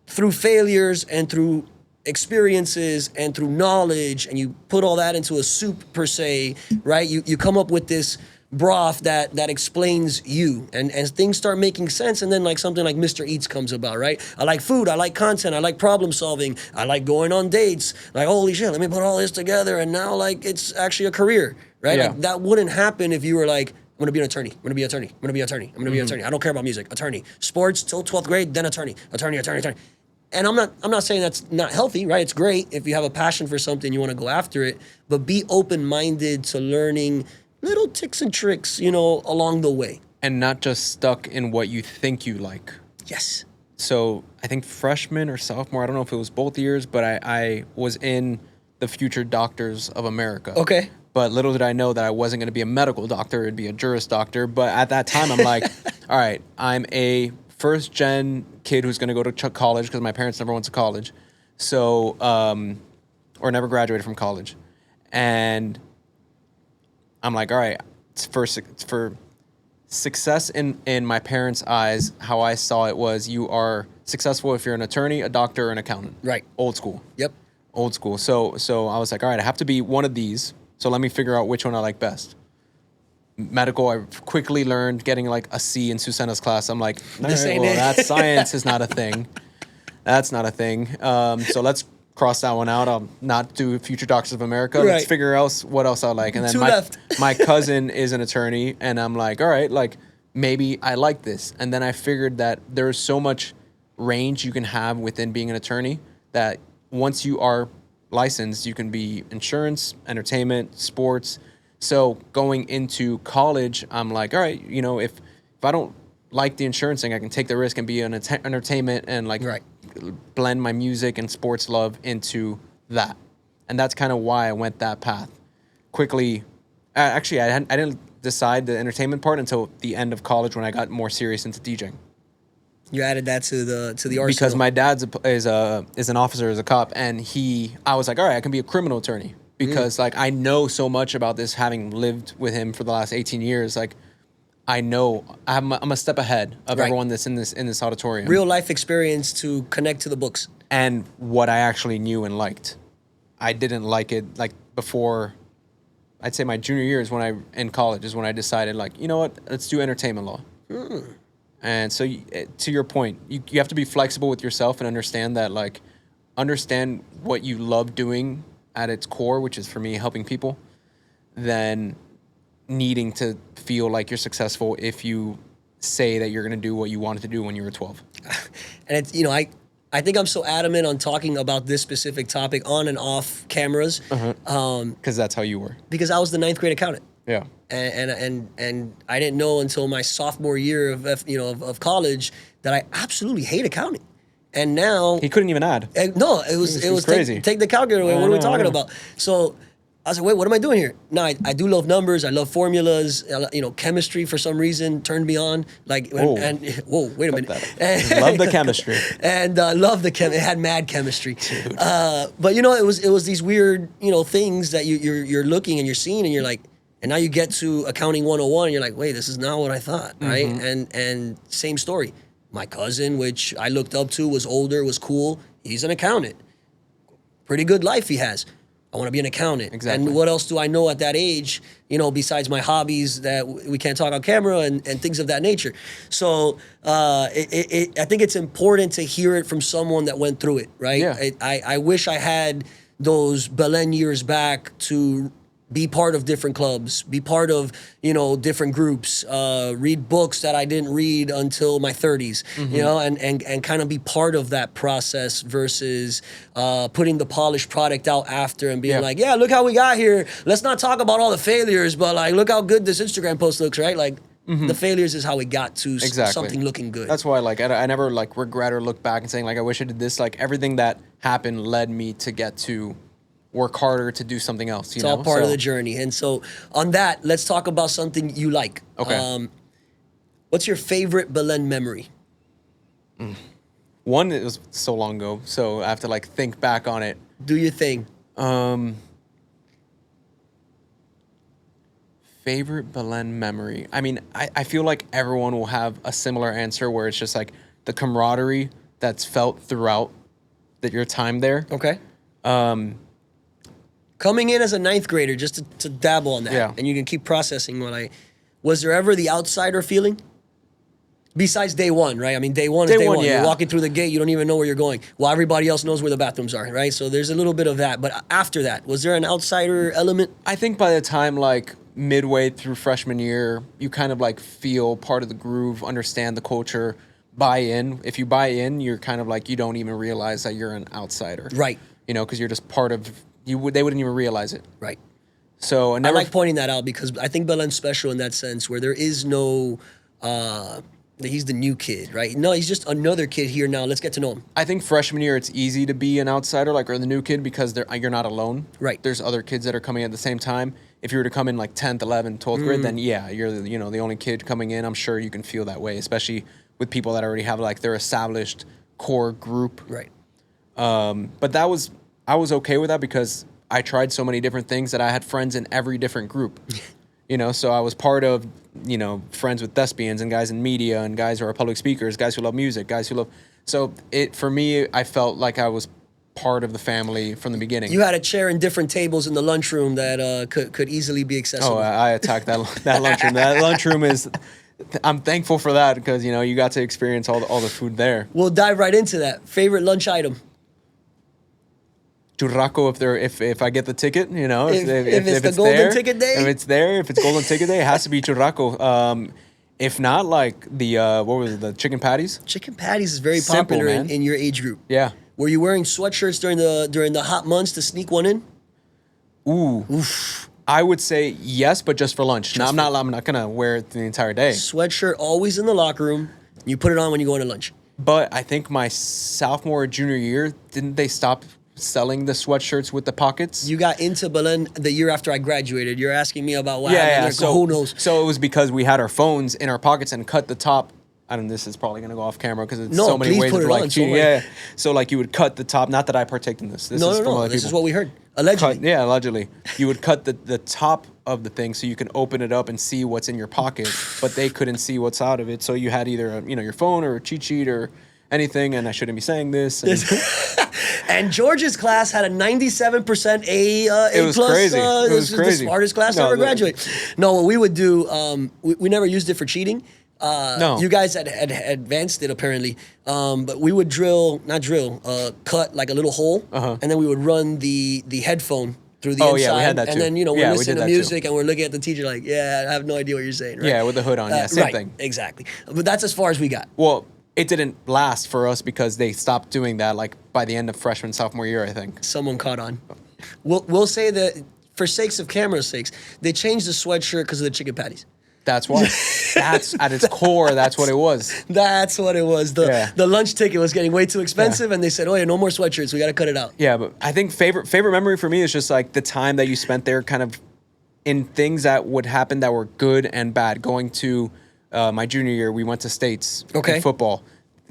S1: through failures and through experiences and through knowledge, and you put all that into a soup per se, right? You come up with this broth that explains you, and things start making sense, and then like something like Mr. Eats comes about, right? I like food, I like content, I like problem solving, I like going on dates, like holy shit, let me put all this together, and now like it's actually a career, right? Like that wouldn't happen if you were like, I'm gonna be an attorney, I'm gonna be an attorney, I'm gonna be an attorney, I'm gonna be an attorney, I don't care about music, attorney, sports till 12th grade, then attorney. And I'm not saying that's not healthy, right? It's great if you have a passion for something, you want to go after it, but be open-minded to learning little tips and tricks, you know, along the way.
S2: And not just stuck in what you think you like.
S1: Yes.
S2: So I think freshman or sophomore, I don't know if it was both years, but I was in the Future Doctors of America.
S1: Okay.
S2: But little did I know that I wasn't going to be a medical doctor, it'd be a juris doctor. But at that time, I'm like, all right, I'm a first-gen kid who's going to go to college because my parents never went to college. So, or never graduated from college. And I'm like, all right, it's for success in my parents' eyes, how I saw it was you are successful if you're an attorney, a doctor, or an accountant.
S1: Right.
S2: Old school.
S1: Yep.
S2: old school. So I was like, all right, I have to be one of these. So let me figure out which one I like best. Medical, I quickly learned getting like a C in Susanna's class. I'm like, all
S1: This
S2: right,
S1: ain't
S2: well,
S1: it.
S2: that science is not a thing. That's not a thing. So let's cross that one out. I'll not do Future Doctors of America. Let's
S1: Right.
S2: figure else what else I like. And then
S1: Two left.
S2: my cousin is an attorney, and I'm like, all right, like maybe I like this. And then I figured that there's so much range you can have within being an attorney that once you are licensed, you can be insurance, entertainment, sports. So going into college, I'm like, all right, you know, if I don't like the insurance thing, I can take the risk and be an entertainment and like
S1: Right.
S2: blend my music and sports love into that. And that's kind of why I went that path. Quickly, actually, I didn't decide the entertainment part until the end of college when I got more serious into DJing.
S1: You added that to the arsenal.
S2: Because my dad's is an officer, is a cop, and I was like, all right, I can be a criminal attorney because like I know so much about this, having lived with him for the last 18 years. Like I know I'm a step ahead of
S1: Right.
S2: everyone that's in this auditorium.
S1: real life experience to connect to the books.
S2: And what I actually knew and liked. I didn't like it like before. I'd say my junior year is when in college is when I decided like, you know what, let's do entertainment law. And so to your point, you have to be flexible with yourself and understand that like understand what you love doing at its core, which is for me helping people, then needing to feel like you're successful if you say that you're going to do what you wanted to do when you were 12.
S1: And it's, you know, I think I'm so adamant on talking about this specific topic on and off cameras
S2: Because that's how you were.
S1: because I was the ninth grade accountant.
S2: Yeah.
S1: And I didn't know until my sophomore year of college that I absolutely hate accounting. And now
S2: He couldn't even add.
S1: no, it was
S2: crazy.
S1: Take the calculator away.
S2: I
S1: What are we
S2: know,
S1: talking
S2: I know.
S1: about? So I was like, wait, what am I doing here? No, I do love numbers. I love formulas. Chemistry for some reason turned me on. Like,
S2: Whoa.
S1: whoa, wait a minute.
S2: Love the chemistry.
S1: And love the it had mad chemistry. But it was these weird things that you're looking and you're seeing and you're like, and now you get to accounting 101 and you're like, wait, this is not what I thought, right? And same story. My cousin, which I looked up to, was older, was cool. He's an accountant. Pretty good life he has. I want to be an accountant.
S2: Exactly.
S1: And what else do I know at that age, besides my hobbies that we can't talk on camera and things of that nature. So I think it's important to hear it from someone that went through it, right?
S2: Yeah.
S1: I wish I had those Belen years back to be part of different clubs, be part of, different groups, read books that I didn't read until my 30s, and kind of be part of that process versus putting the polished product out after and being like, yeah, look how we got here. Let's not talk about all the failures, but like, look how good this Instagram post looks, right? Like, the failures is how we got to something looking good.
S2: That's why like I never like regret or look back and saying like I wish I did this. Like everything that happened led me to get to work harder to do something else.
S1: It's all part of the journey. And so on that, let's talk about something you like.
S2: Okay.
S1: What's your favorite Belen memory?
S2: One, it was so long ago, so I have to like think back on it.
S1: Do your thing.
S2: Favorite Belen memory. I mean, I feel like everyone will have a similar answer where it's just like the camaraderie that's felt throughout your time there.
S1: Okay. Coming in as a ninth grader, just to dabble on that,
S2: Yeah.
S1: and you can keep processing was there ever the outsider feeling? Besides day one, right? I mean, day one is day one.
S2: Yeah.
S1: You're walking through the gate, you don't even know where you're going. Well, everybody else knows where the bathrooms are, right? So there's a little bit of that. But after that, was there an outsider element?
S2: I think by the time like midway through freshman year, you kind of like feel part of the groove, understand the culture, buy in. If you buy in, you're kind of like you don't even realize that you're an outsider.
S1: Right.
S2: Because you're just part of they wouldn't even realize it.
S1: Right.
S2: So
S1: I like pointing that out because I think Belen's special in that sense where there is no, he's the new kid, right? No, he's just another kid here now. Let's get to know him.
S2: I think freshman year it's easy to be an outsider, like or the new kid, because you're not alone.
S1: Right.
S2: There's other kids that are coming at the same time. If you were to come in like 10th, 11th, 12th grade, then yeah, you're the only kid coming in. I'm sure you can feel that way, especially with people that already have like their established core group.
S1: Right.
S2: But I was okay with that because I tried so many different things that I had friends in every different group. So I was part of, friends with thespians and guys in media and guys who are public speakers, guys who love music, guys who love. So for me, I felt like I was part of the family from the beginning.
S1: You had a chair and different tables in the lunchroom that could easily be accessible.
S2: Oh, I attacked that lunchroom. That lunchroom is. I'm thankful for that because you got to experience all the food there.
S1: We'll dive right into that. Favorite lunch item?
S2: Churraco if I get the ticket,
S1: If it's the golden
S2: there,
S1: ticket day?
S2: if it's golden ticket day, it has to be churraco. If not, like the what was it, the chicken patties?
S1: Chicken patties is very
S2: Simple,
S1: popular
S2: man.
S1: in your age group.
S2: Yeah.
S1: Were you wearing sweatshirts during the hot months to sneak one in?
S2: Ooh. Oof. I would say yes, but just for lunch. I'm not gonna wear it the entire day.
S1: Sweatshirt always in the locker room. You put it on when you go into lunch.
S2: But I think my sophomore or junior year, didn't they stop selling the sweatshirts with the pockets?
S1: You got into Belen the year after I graduated. You're asking me about what happened there.
S2: So
S1: who knows?
S2: So it was because we had our phones in our pockets and cut the top. I don't know, this is probably gonna go off camera because it's so many ways of like cheating. Yeah. So like you would cut the top. Not that I partake in this. This is from other
S1: This
S2: people.
S1: is what we heard. Allegedly.
S2: Allegedly. You would cut the top of the thing so you can open it up and see what's in your pocket, but they couldn't see what's out of it. So you had either your phone or a cheat sheet or anything, and I shouldn't be saying this.
S1: And George's class had a 97% A
S2: It was
S1: plus.
S2: crazy. It was
S1: the
S2: crazy.
S1: smartest class to ever graduate. No, what we would do, we never used it for cheating.
S2: No.
S1: You guys had advanced it apparently, but we would cut like a little hole, and then we would run the headphone through the inside.
S2: Yeah, we had that too.
S1: And then we're
S2: Yeah, we
S1: listening
S2: did
S1: to
S2: that
S1: music and we're looking at the teacher like, yeah, I have no idea what you're saying. Right?
S2: Yeah, with the hood on. Same
S1: right,
S2: thing.
S1: Exactly. But that's as far as we got.
S2: Well, it didn't last for us because they stopped doing that like by the end of freshman, sophomore year, I think.
S1: Someone caught on. We'll say that for sakes of camera's sakes, they changed the sweatshirt because of the chicken patties.
S2: That's why. That's at its core. That's what it was.
S1: That's what it was. The lunch ticket was getting way too expensive, and they said, "Oh yeah, no more sweatshirts. We got to cut it out."
S2: Yeah, but I think favorite memory for me is just like the time that you spent there, kind of in things that would happen that were good and bad. Going to my junior year, we went to states in football.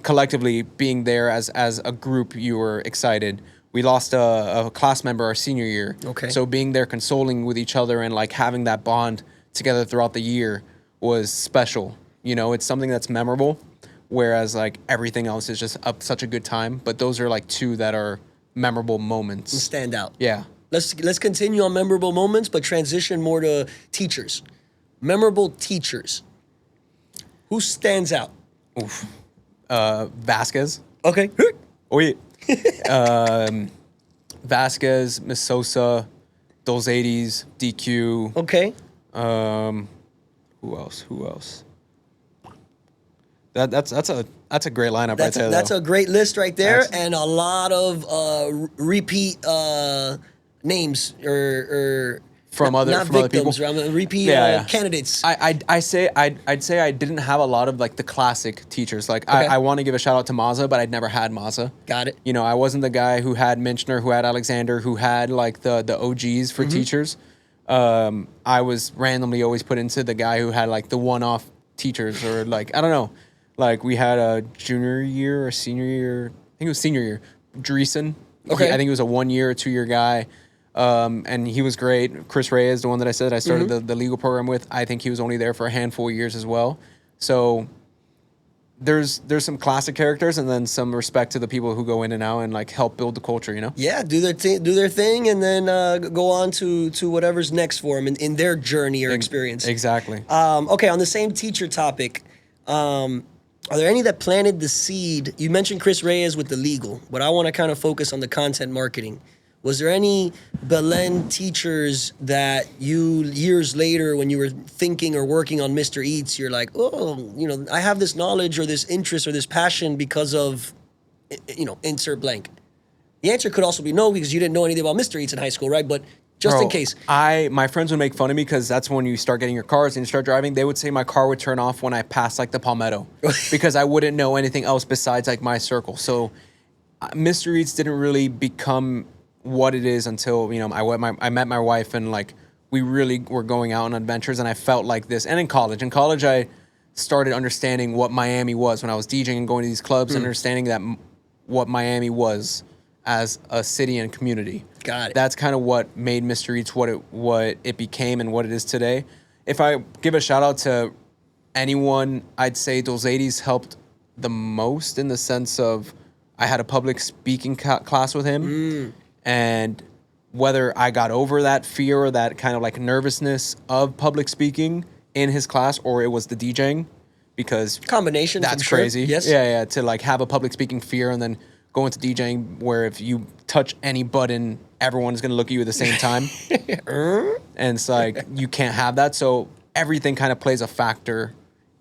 S2: Collectively, being there as a group, you were excited. We lost a class member our senior year.
S1: Okay.
S2: So being there, consoling with each other, and like having that bond together throughout the year was special. It's something that's memorable, whereas like everything else is just such a good time. But those are like two that are memorable moments.
S1: Stand out.
S2: Yeah.
S1: Let's continue on memorable moments, but transition more to teachers. Memorable teachers. Who stands out?
S2: Oof. Vasquez.
S1: Okay.
S2: Oh yeah. Vasquez, Miss Sosa, those 80s, DQ.
S1: Okay.
S2: Who else? That's a great lineup right there.
S1: That's a great list right there,
S2: Excellent.
S1: and a lot of repeat names or
S2: from other
S1: victims,
S2: people.
S1: Repeat candidates.
S2: I'd say I didn't have a lot of like the classic teachers. Like I want to give a shout out to Maza, but I'd never had Maza.
S1: Got it.
S2: I wasn't the guy who had Minchner, who had Alexander, who had like the OGs for teachers. I was randomly always put into the guy who had like the one-off teachers, or like I don't know, like we had a junior year or senior year. I think it was senior year. Dreesen.
S1: Okay.
S2: I think it was a 1 year or 2 year guy. And he was great. Chris Reyes, the one that I said I started the legal program with, I think he was only there for a handful of years as well. So there's some classic characters, and then some respect to the people who go in and out and like help build the culture.
S1: Yeah, do their thing, and then go on to whatever's next for them in their journey or experience.
S2: Exactly.
S1: Okay, on the same teacher topic, are there any that planted the seed? You mentioned Chris Reyes with the legal, but I want to kind of focus on the content marketing. Was there any Belen teachers that you, years later, when you were thinking or working on Mr. Eats, you're like, oh, I have this knowledge or this interest or this passion because of, insert blank? The answer could also be no, because you didn't know anything about Mr. Eats in high school, right? But just in case.
S2: My friends would make fun of me because that's when you start getting your cars and you start driving. They would say my car would turn off when I passed like the Palmetto because I wouldn't know anything else besides like my circle. So Mr. Eats didn't really become what it is until I met my wife, and like we really were going out on adventures, and I felt like this. And in college I started understanding what Miami was when I was DJing and going to these clubs, and understanding that what Miami was as a city and community.
S1: Got it.
S2: That's kind of what made Mr. Eats what it became and what it is today. If I give a shout out to anyone, I'd say those 80s helped the most, in the sense of I had a public speaking class with him, and whether I got over that fear or that kind of like nervousness of public speaking in his class, or it was the DJing, because
S1: Combination.
S2: that's
S1: sure.
S2: crazy.
S1: Yes.
S2: Yeah. To like have a public speaking fear and then go into DJing where if you touch any button, everyone is going to look at you at the same time. And it's like, you can't have that. So everything kind of plays a factor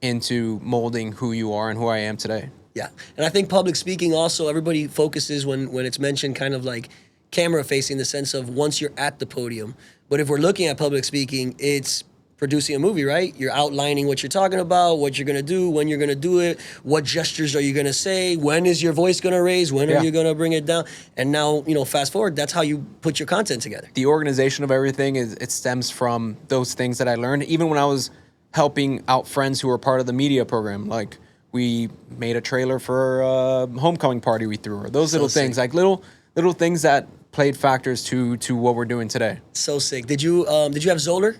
S2: into molding who you are and who I am today.
S1: Yeah. And I think public speaking also, everybody focuses when it's mentioned kind of like camera facing, the sense of once you're at the podium. But if we're looking at public speaking, it's producing a movie, right? You're outlining what you're talking about, what you're going to do, when you're going to do it, what gestures are you going to say, when is your voice going to raise, when are you going to bring it down? And now, fast forward, that's how you put your content together.
S2: The organization of everything, it stems from those things that I learned. Even when I was helping out friends who were part of the media program, like we made a trailer for a homecoming party we threw, or those little things, like little things that played factors to what we're doing today.
S1: So sick. Did you have Zoller?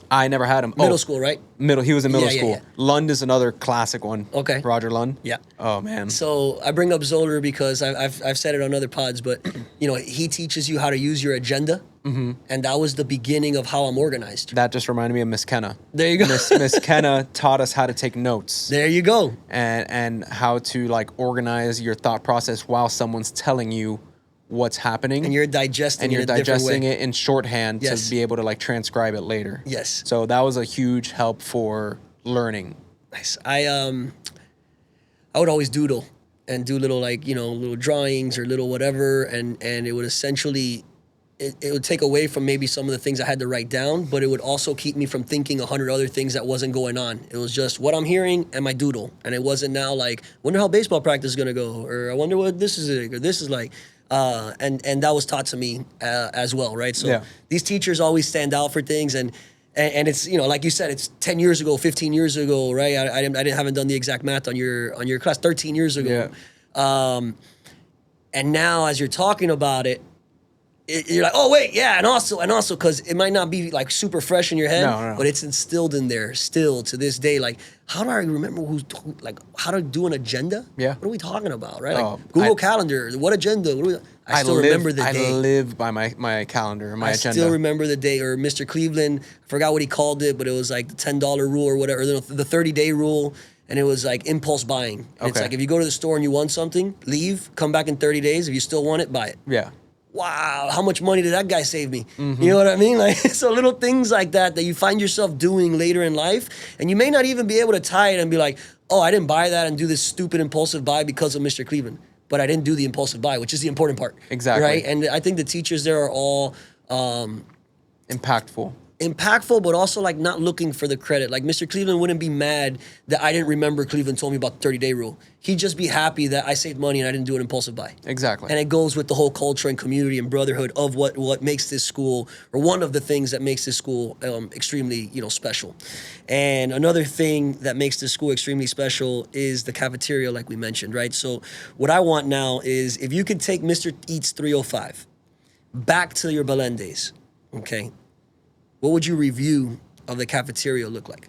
S2: I never had him.
S1: Middle school, right?
S2: He was in middle school.
S1: Yeah.
S2: Lund is another classic one.
S1: Okay.
S2: Roger Lund.
S1: Yeah.
S2: Oh man.
S1: So I bring up Zoller because I've said it on other pods, but he teaches you how to use your agenda, and that was the beginning of how I'm organized.
S2: That just reminded me of Miss Kenna.
S1: There you go.
S2: Miss Kenna taught us how to take notes.
S1: There you go.
S2: And how to like organize your thought process while someone's telling you what's happening,
S1: and you're digesting
S2: it in shorthand to be able to like transcribe it later.
S1: Yes.
S2: So that was a huge help for learning.
S1: Nice. I would always doodle and do little little drawings or little whatever, and it would essentially it would take away from maybe some of the things I had to write down, but it would also keep me from thinking 100 other things that wasn't going on. It was just what I'm hearing and my doodle, and it wasn't now like wonder how baseball practice is gonna go, or I wonder what this is like, or this is like. And that was taught to me as well, right? So these teachers always stand out for things, and it's like you said, it's 10 years ago, 15 years ago, right? I haven't done the exact math on your class, 13 years ago. Yeah. And now as you're talking about it, you're like, oh wait, yeah, and also, because it might not be like super fresh in your head, but it's instilled in there still to this day. Like, how do I remember how to do an agenda?
S2: Yeah.
S1: What are we talking about, right? Like Google Calendar, what agenda? I still remember the day.
S2: I live by my calendar, my agenda.
S1: I still remember the day, or Mr. Cleveland, I forgot what he called it, but it was like the $10 rule or whatever, the 30-day rule. And it was like impulse buying. Okay. It's like if you go to the store and you want something, leave, come back in 30 days. If you still want it, buy it.
S2: Yeah.
S1: Wow, how much money did that guy save me? Mm-hmm. You know what I mean? Like, so little things like that you find yourself doing later in life, and you may not even be able to tie it and be like, oh, I didn't buy that and do this stupid impulsive buy because of Mr. Cleveland, but I didn't do the impulsive buy, which is the important part.
S2: Exactly.
S1: Right? And I think the teachers there are all impactful, but also like not looking for the credit. Like Mr. Cleveland wouldn't be mad that I didn't remember Cleveland told me about the 30-day rule. He'd just be happy that I saved money and I didn't do an impulsive buy.
S2: Exactly.
S1: And it goes with the whole culture and community and brotherhood of what makes this school, or one of the things that makes this school extremely special. And another thing that makes this school extremely special is the cafeteria, like we mentioned, right? So what I want now is if you could take Mr. Eats 305 back to your Belen days, okay? What would your review of the cafeteria look like?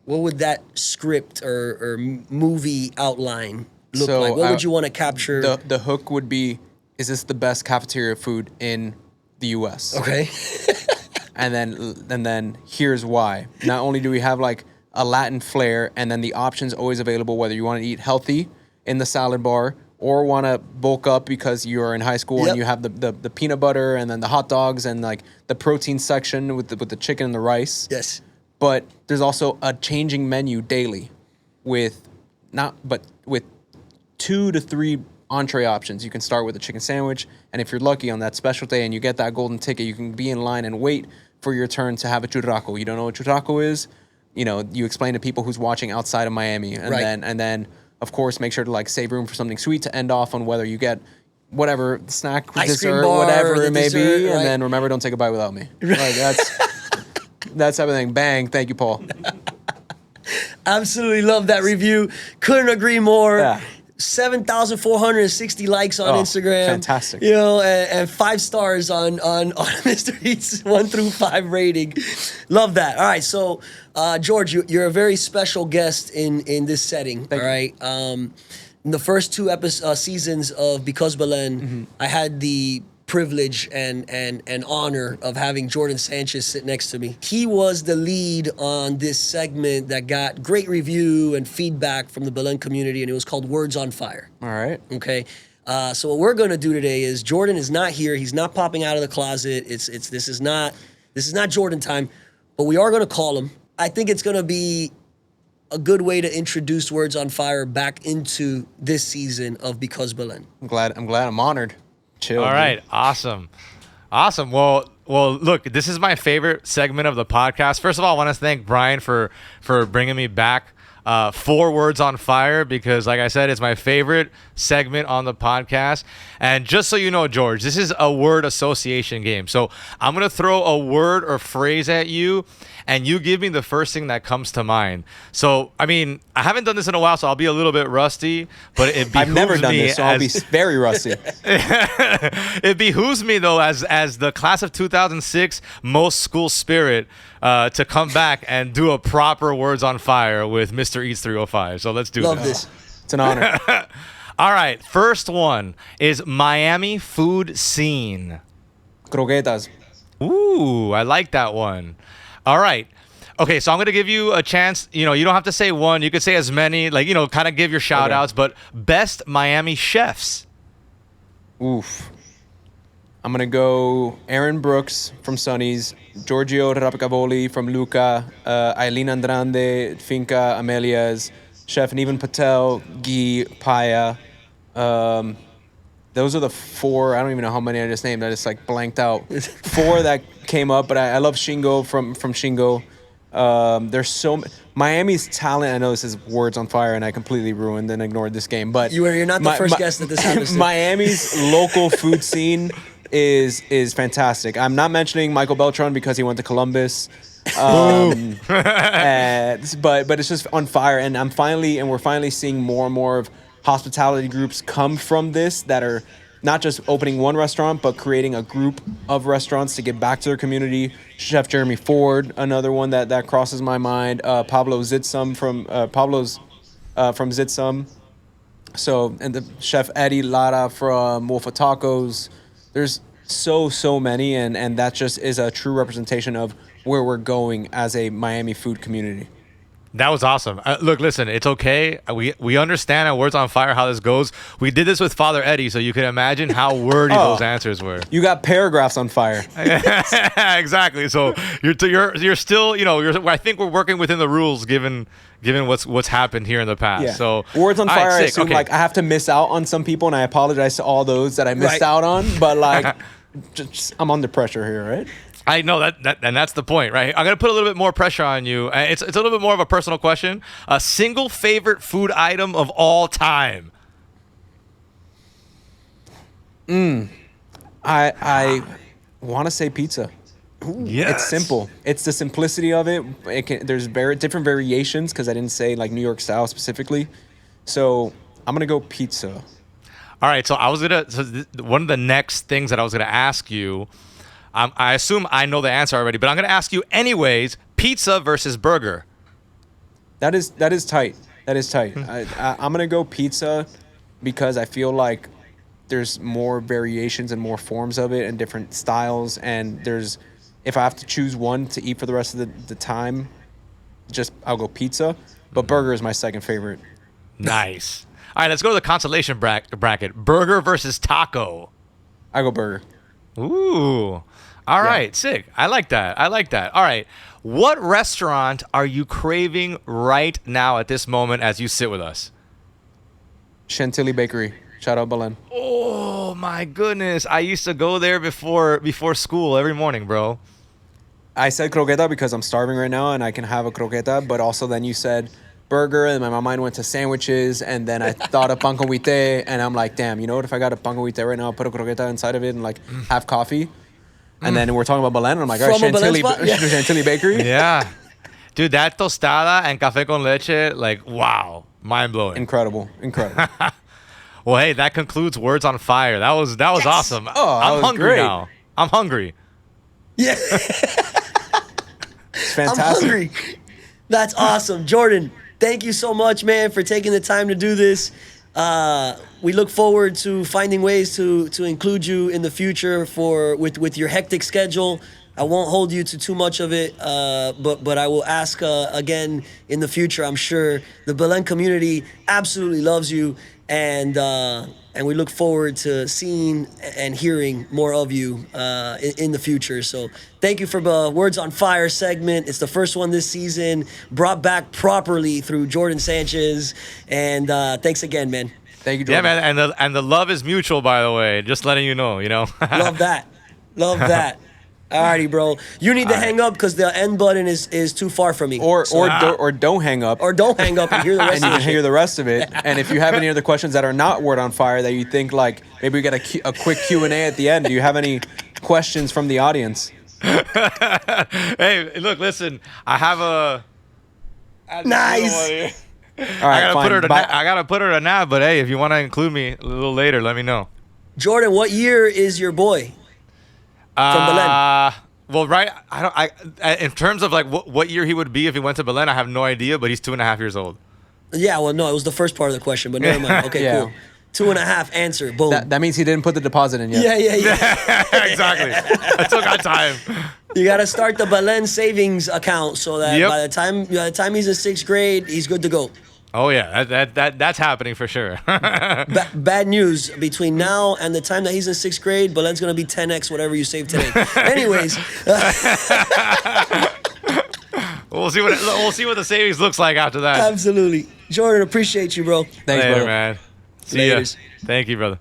S1: What would that script or movie outline look like? What would you want to capture?
S2: The hook would be, is this the best cafeteria food in the U.S.?
S1: Okay.
S2: and then here's why. Not only do we have like a Latin flair, and then the options always available, whether you want to eat healthy in the salad bar or want to bulk up because you're in high school and you have the peanut butter and then the hot dogs and like the protein section with the chicken and the rice.
S1: Yes.
S2: But there's also a changing menu daily with 2 to 3 entree options. You can start with a chicken sandwich, and if you're lucky on that special day and you get that golden ticket, you can be in line and wait for your turn to have a churrasco. You don't know what churrasco is? You explain to people who's watching outside of Miami, and then of course, make sure to like save room for something sweet to end off on, whether you get whatever snack, dessert, whatever it may be, and then remember, don't take a bite without me. Like that's everything. Bang! Thank you, Paul.
S1: Absolutely love that review. Couldn't agree more.
S2: Yeah.
S1: 7,460 likes on Instagram.
S2: Fantastic.
S1: And 5 stars on Mr. Eats 1 through 5 rating. Love that. All right, so George, you're a very special guest in this setting.
S2: Thank you.
S1: All right. in the first two seasons of Because Belen, I had the privilege and honor of having Jordan Sanchez sit next to me. He was the lead on this segment that got great review and feedback from the Belen community, and it was called Words on Fire.
S2: All right.
S1: Okay. So what we're gonna do today is Jordan is not here. He's not popping out of the closet. This is not Jordan time, but we are gonna call him. I think it's gonna be a good way to introduce Words on Fire back into this season of Because Belen.
S2: I'm glad. I'm honored. Chill.
S3: All right. Awesome. Well, look, this is my favorite segment of the podcast. First of all, I want to thank Brian for bringing me back for Words on Fire, because like I said, it's my favorite segment on the podcast. And just so you know, George, this is a word association game. So I'm going to throw a word or phrase at you, and you give me the first thing that comes to mind. So, I mean, I haven't done this in a while, so I'll be a little bit rusty, but it behooves
S2: I've never done
S3: me
S2: this, so I'll be very rusty.
S3: It behooves me, though, as the class of 2006 most school spirit, to come back and do a proper Words on Fire with Mr. Eats 305. So let's do
S1: Love this.
S2: It's an honor.
S3: All right, first one is Miami food scene.
S2: Croquetas.
S3: Ooh, I like that one. All right. Okay, so I'm going to give you a chance. You know, you don't have to say one. You could say as many, like, you know, kind of give your shout outs, but best Miami chefs.
S2: Oof. I'm going to go Aaron Brooks from Sonny's, Giorgio Rapicavoli from Luca, Eileen Andrande, Finca Amelia's, Chef Nivan Patel, Guy Paya. Those are the four. I don't even know how many I just named. I just like blanked out. Four that came up, but I love Shingo from Shingo. There's so Miami's talent. I know this is Words on Fire, and I completely ruined and ignored this game. But
S1: You're not the first guest that this happens to.
S2: Miami's local food scene is fantastic. I'm not mentioning Michael Beltran because he went to Columbus. But it's just on fire, and we're finally seeing more and more of hospitality groups come from this that are not just opening one restaurant, but creating a group of restaurants to give back to their community. Chef Jeremy Ford, another one that crosses my mind. Pablo Zitsum from Zitsum. So, and the Chef Eddie Lara from Wolf of Tacos. There's so many, and that just is a true representation of where we're going as a Miami food community.
S3: That was awesome. Look, listen, it's okay. We understand at Words on Fire how this goes. We did this with Father Eddie, so you can imagine how wordy those answers were.
S2: You got paragraphs on fire.
S3: Exactly. So you're still, you know, I think we're working within the rules given what's happened here in the past.
S2: Yeah.
S3: So
S2: Words on Fire, I assume
S3: okay.
S2: like I have to miss out on some people, and I apologize to all those that I missed out on. But like, just, I'm under pressure here, right?
S3: I know that, and that's the point, right? I'm gonna put a little bit more pressure on you. It's a little bit more of a personal question. A single favorite food item of all time.
S2: I want to say pizza.
S3: Yes.
S2: It's simple. It's the simplicity of it. There's different variations because I didn't say like New York style specifically. So I'm gonna go pizza.
S3: All right. So one of the next things that I was gonna ask you. I assume I know the answer already, but I'm going to ask you anyways. Pizza versus burger.
S2: That is tight. That is tight. I'm going to go pizza because I feel like there's more variations and more forms of it and different styles. And if I have to choose one to eat for the rest of the time, I'll go pizza. But burger is my second favorite.
S3: Nice. All right, let's go to the consolation bracket. Burger versus taco.
S2: I go burger.
S3: Ooh. All right, sick. I like that. All right. What restaurant are you craving right now at this moment as you sit with us?
S2: Chantilly Bakery. Shout out Belen.
S3: Oh my goodness. I used to go there before school every morning, bro.
S2: I said croqueta because I'm starving right now and I can have a croqueta, but also then you said burger, and my mind went to sandwiches, and then I thought of pan con huité, and I'm like, damn, you know what? If I got a pan con huité right now, I'll put a croqueta inside of it and like have coffee. And then we're talking about Belen, and I'm like, all right, Chantilly Bakery.
S3: Yeah. Dude, that tostada and café con leche, like, wow. Mind-blowing.
S2: Incredible.
S3: Well, hey, that concludes Words on Fire. That was awesome.
S2: Oh,
S3: I'm
S2: was
S3: hungry
S2: great.
S3: now. I'm hungry.
S1: Yeah.
S2: It's fantastic.
S1: I'm hungry. That's awesome. Jordan, thank you so much, man, for taking the time to do this. We look forward to finding ways to include you in the future with your hectic schedule. I won't hold you to too much of it, but I will ask again in the future. I'm sure the Belen community absolutely loves you, and we look forward to seeing and hearing more of you in the future. So thank you for the Words on Fire segment. It's the first one this season, brought back properly through Jordan Sanchez, and thanks again, man.
S2: Thank you, Jordan.
S3: Yeah, man, and the love is mutual, by the way. Just letting you know,
S1: Love that. Love that. Alrighty, bro. You need to hang up because the end button is too far from me.
S2: Or don't hang up.
S1: Or don't hang up and hear the rest
S2: and you
S1: of
S2: can
S1: it.
S2: hear the rest of it. And if you have any other questions that are not Word on Fire that you think like maybe we get a quick Q&A at the end. Do you have any questions from the audience?
S3: Hey, look, listen. I have a
S1: Nice.
S2: All right,
S3: I gotta put her to nap. But hey, if you want to include me a little later, let me know.
S1: Jordan, what year is your boy? From Belen.
S3: Well, right. In terms of like what year he would be if he went to Belen, I have no idea. But he's 2.5 years old.
S1: Yeah, well, no, it was the first part of the question, but never mind. Okay,
S2: Yeah.
S1: cool. 2.5 answer. Boom.
S2: That means he didn't put the deposit in yet.
S1: Yeah.
S3: Exactly. I still got time.
S1: You got to start the Belen savings account so that
S3: Yep.
S1: by the time he's in 6th grade, he's good to go.
S3: Oh yeah, that's happening for sure.
S1: Bad news. Between now and the time that he's in 6th grade, Belen's going to be 10x whatever you save today. Anyways.
S3: We'll see what the savings looks like after that.
S1: Absolutely. Jordan, appreciate you, bro.
S2: Thanks,
S3: Later,
S2: brother.
S3: man. See ya.
S1: Laters.
S3: Thank you, brother.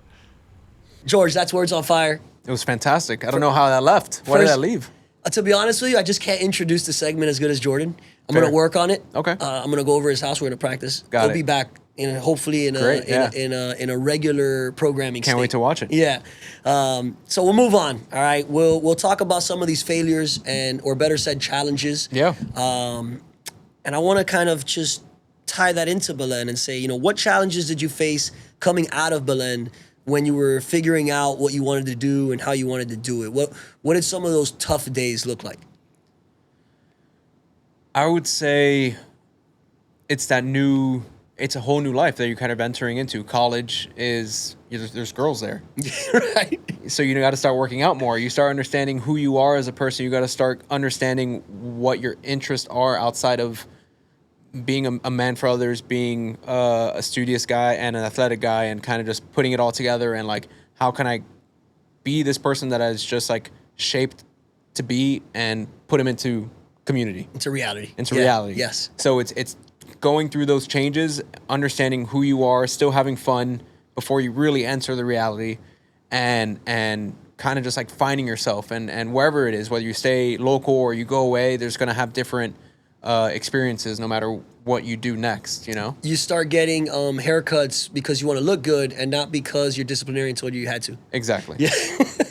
S1: George, that's Words on Fire.
S2: It was fantastic. I don't know how that left. Why did
S1: First-
S2: that leave?
S1: To be honest with you, I just can't introduce the segment as good as Jordan. I'm
S2: Fair.
S1: going to work on it.
S2: Okay.
S1: I'm going to go over his house. We're going to practice.
S2: Got
S1: He'll
S2: it.
S1: be back hopefully in
S2: Great, yeah.
S1: in a regular programming.
S2: Can't wait
S1: state.
S2: to watch it.
S1: Yeah. So we'll move on. All right. We'll talk about some of these failures or better said challenges.
S2: Yeah.
S1: And I want to kind of just tie that into Belen and say, what challenges did you face coming out of Belen when you were figuring out what you wanted to do and how you wanted to do it? What did some of those tough days look like?
S2: I would say it's a whole new life that you're kind of entering into. College there's girls there.
S1: Right.
S2: So you got to start working out more. You start understanding who you are as a person. You got to start understanding what your interests are outside of being a man for others, being a studious guy and an athletic guy, and kind of just putting it all together and like, how can I be this person that I was just like shaped to be and put him into community,
S1: Into reality.
S2: into
S1: Yeah,
S2: reality.
S1: Yes.
S2: So it's going through those changes, understanding who you are, still having fun before you really enter the reality, and kind of just like finding yourself and wherever it is, whether you stay local or you go away, there's gonna have different experiences no matter what you do next.
S1: You start getting haircuts because you want to look good and not because your disciplinarian told you had to.
S2: Exactly.
S1: Yeah.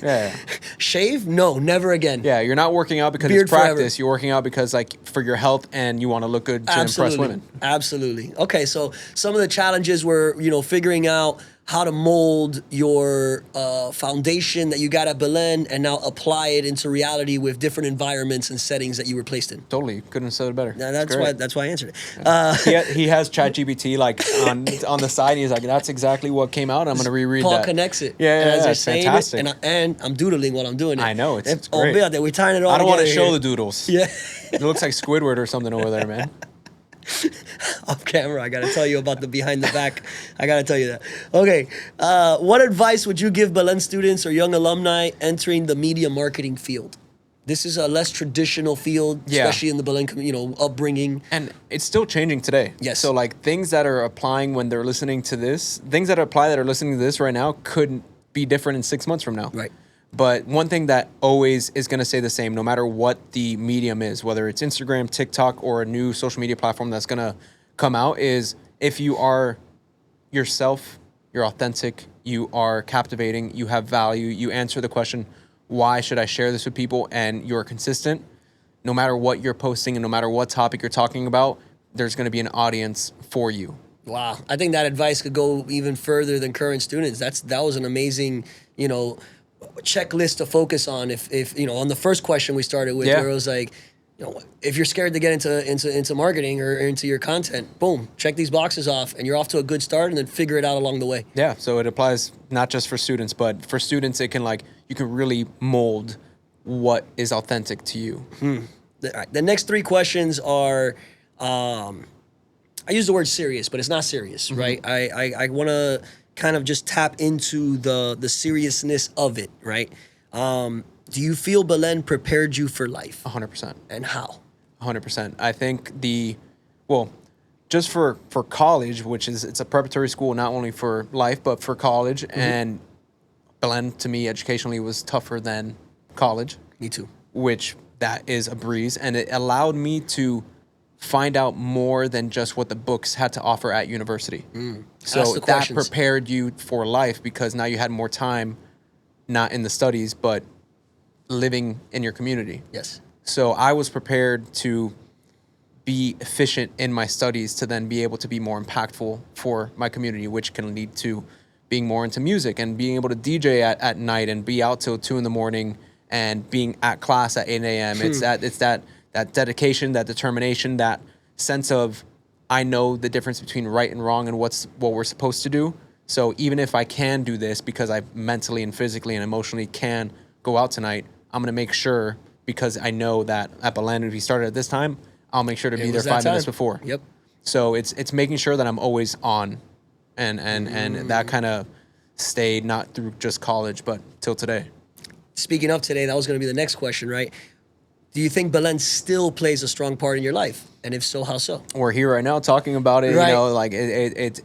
S2: Yeah.
S1: Shave? No, never again.
S2: Yeah, you're not working out because
S1: Beard
S2: it's practice.
S1: forever.
S2: You're working out because like for your health and you want to look good to
S1: Absolutely.
S2: impress women.
S1: Absolutely. Okay, so some of the challenges were, figuring out how to mold your foundation that you got at Belen and now apply it into reality with different environments and settings that you were placed in.
S2: Totally, couldn't have said it better.
S1: Now,
S2: It's great.
S1: that's why I answered it.
S2: He has ChatGPT like on the side. And he's like, that's exactly what came out. I'm gonna reread
S1: Paul
S2: that.
S1: connects it.
S2: Yeah,
S1: and as they're
S2: it's
S1: saying
S2: fantastic.
S1: it, and I'm doodling while I'm doing it.
S2: I know, it's
S1: Oh,
S2: great.
S1: yeah, we're tying it all
S2: I don't want to
S1: together
S2: show
S1: here.
S2: the doodles.
S1: Yeah.
S2: It looks like Squidward or something over there, man.
S1: Off camera, I gotta tell you about the behind the back. I gotta tell you that. Okay, what advice would you give Belen students or young alumni entering the media marketing field? This is a less traditional field,
S2: Yeah.
S1: especially in the Belen, upbringing.
S2: And it's still changing today.
S1: Yes.
S2: So like things that are applying when they're listening to this, things that apply that are listening to this right now could be different in 6 months from now.
S1: Right.
S2: But one thing that always is going to stay the same, no matter what the medium is, whether it's Instagram, TikTok, or a new social media platform that's going to come out, is if you are yourself, you're authentic, you are captivating, you have value, you answer the question, why should I share this with people? And you're consistent, no matter what you're posting and no matter what topic you're talking about, there's going to be an audience for you.
S1: Wow, I think that advice could go even further than current students. That was an amazing, checklist to focus on. If on the first question we started with,
S2: Yeah.
S1: where it was like, if you're scared to get into marketing or into your content, boom, check these boxes off, and you're off to a good start, and then figure it out along the way.
S2: Yeah, so it applies not just for students, but for students, it can you can really mold what is authentic to you.
S1: All right, the next three questions are, I use the word serious, but it's not serious, right? I want to kind of just tap into the seriousness of it, right? Do you feel Belen prepared you for life?
S2: 100%.
S1: And how?
S2: 100%. I think just for college, which it's a preparatory school, not only for life, but for college. And Belen, to me, educationally was tougher than college.
S1: Me too.
S2: Which that is a breeze. And it allowed me to find out more than just what the books had to offer at university. So that prepared you for life, because now you had more time, not in the studies, but living in your community.
S1: Yes.
S2: So I was prepared to be efficient in my studies to then be able to be more impactful for my community, which can lead to being more into music and being able to DJ at night and be out till 2 a.m. and being at class at 8 a.m. It's that dedication, that determination, that sense of, I know the difference between right and wrong and what we're supposed to do. So even if I can do this because I mentally and physically and emotionally can go out tonight, I'm going to make sure, because I know that at Belen, if we started at this time, I'll make sure to be there 5 minutes before.
S1: Yep.
S2: So it's making sure that I'm always on, and that kind of stayed not through just college, but till today.
S1: Speaking of today, that was going to be the next question, right? Do you think Belen still plays a strong part in your life? And if so, how so?
S2: We're here right now talking about it.
S1: Right.
S2: You know,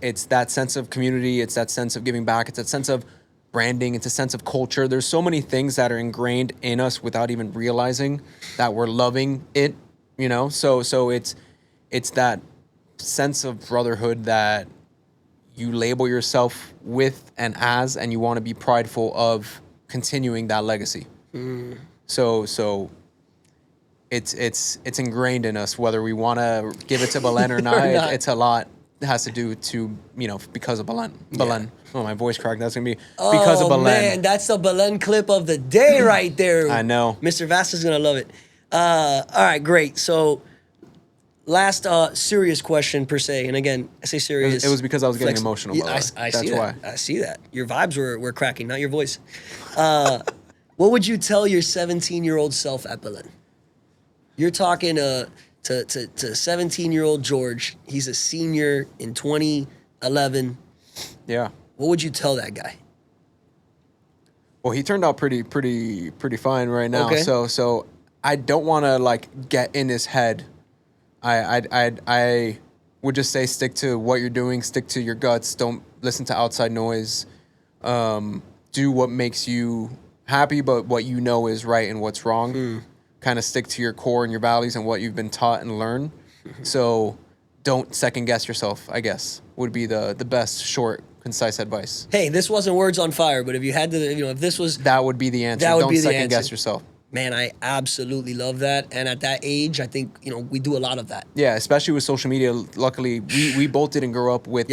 S2: it's that sense of community. It's that sense of giving back. It's that sense of branding. It's a sense of culture. There's so many things that are ingrained in us without even realizing that we're loving it. You know, so it's that sense of brotherhood that you label yourself with and as, and you want to be prideful of continuing that legacy. So it's ingrained in us, whether we want to give it to Belen or not. It's a lot. It has to do to, because of Belen. Belen. Oh, my voice cracked. That's going to be because of Belen.
S1: Oh, man, that's the Belen clip of the day right there.
S2: I know.
S1: Mr. Vasta's going to love it. All right, great. So last serious question per se. And again, I say serious.
S2: It was because I was getting emotional.
S1: Yeah, I see that. I see that. Your vibes were cracking, not your voice. What would you tell your 17-year-old self at Belen? You're talking to 17-year-old George. He's a senior in 2011.
S2: Yeah.
S1: What would you tell that guy?
S2: Well, he turned out pretty fine right now.
S1: Okay.
S2: So I don't want to get in his head. I would just say, stick to what you're doing, stick to your guts. Don't listen to outside noise. Do what makes you happy, but what you know is right and what's wrong. Kind of stick to your core and your values and what you've been taught and learned. So don't second guess yourself, I guess, would be the best short, concise advice.
S1: Hey, this wasn't words on fire, but if you had to, if this was...
S2: That would be the answer. Don't second guess yourself.
S1: Man, I absolutely love that. And at that age, I think, we do a lot of that.
S2: Yeah, especially with social media. Luckily, we both didn't grow up with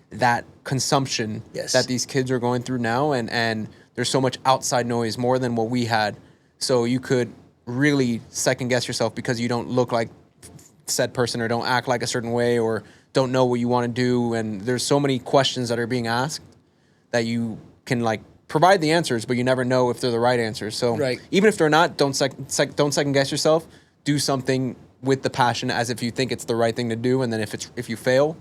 S2: that consumption that these kids are going through now. And there's so much outside noise, more than what we had. So you could really second guess yourself because you don't look like said person, or don't act like a certain way, or don't know what you want to do. And there's so many questions that are being asked that you can provide the answers, but you never know if they're the right answers. So even if they're not, don't second guess yourself. Do something with the passion as if you think it's the right thing to do. And then if you fail,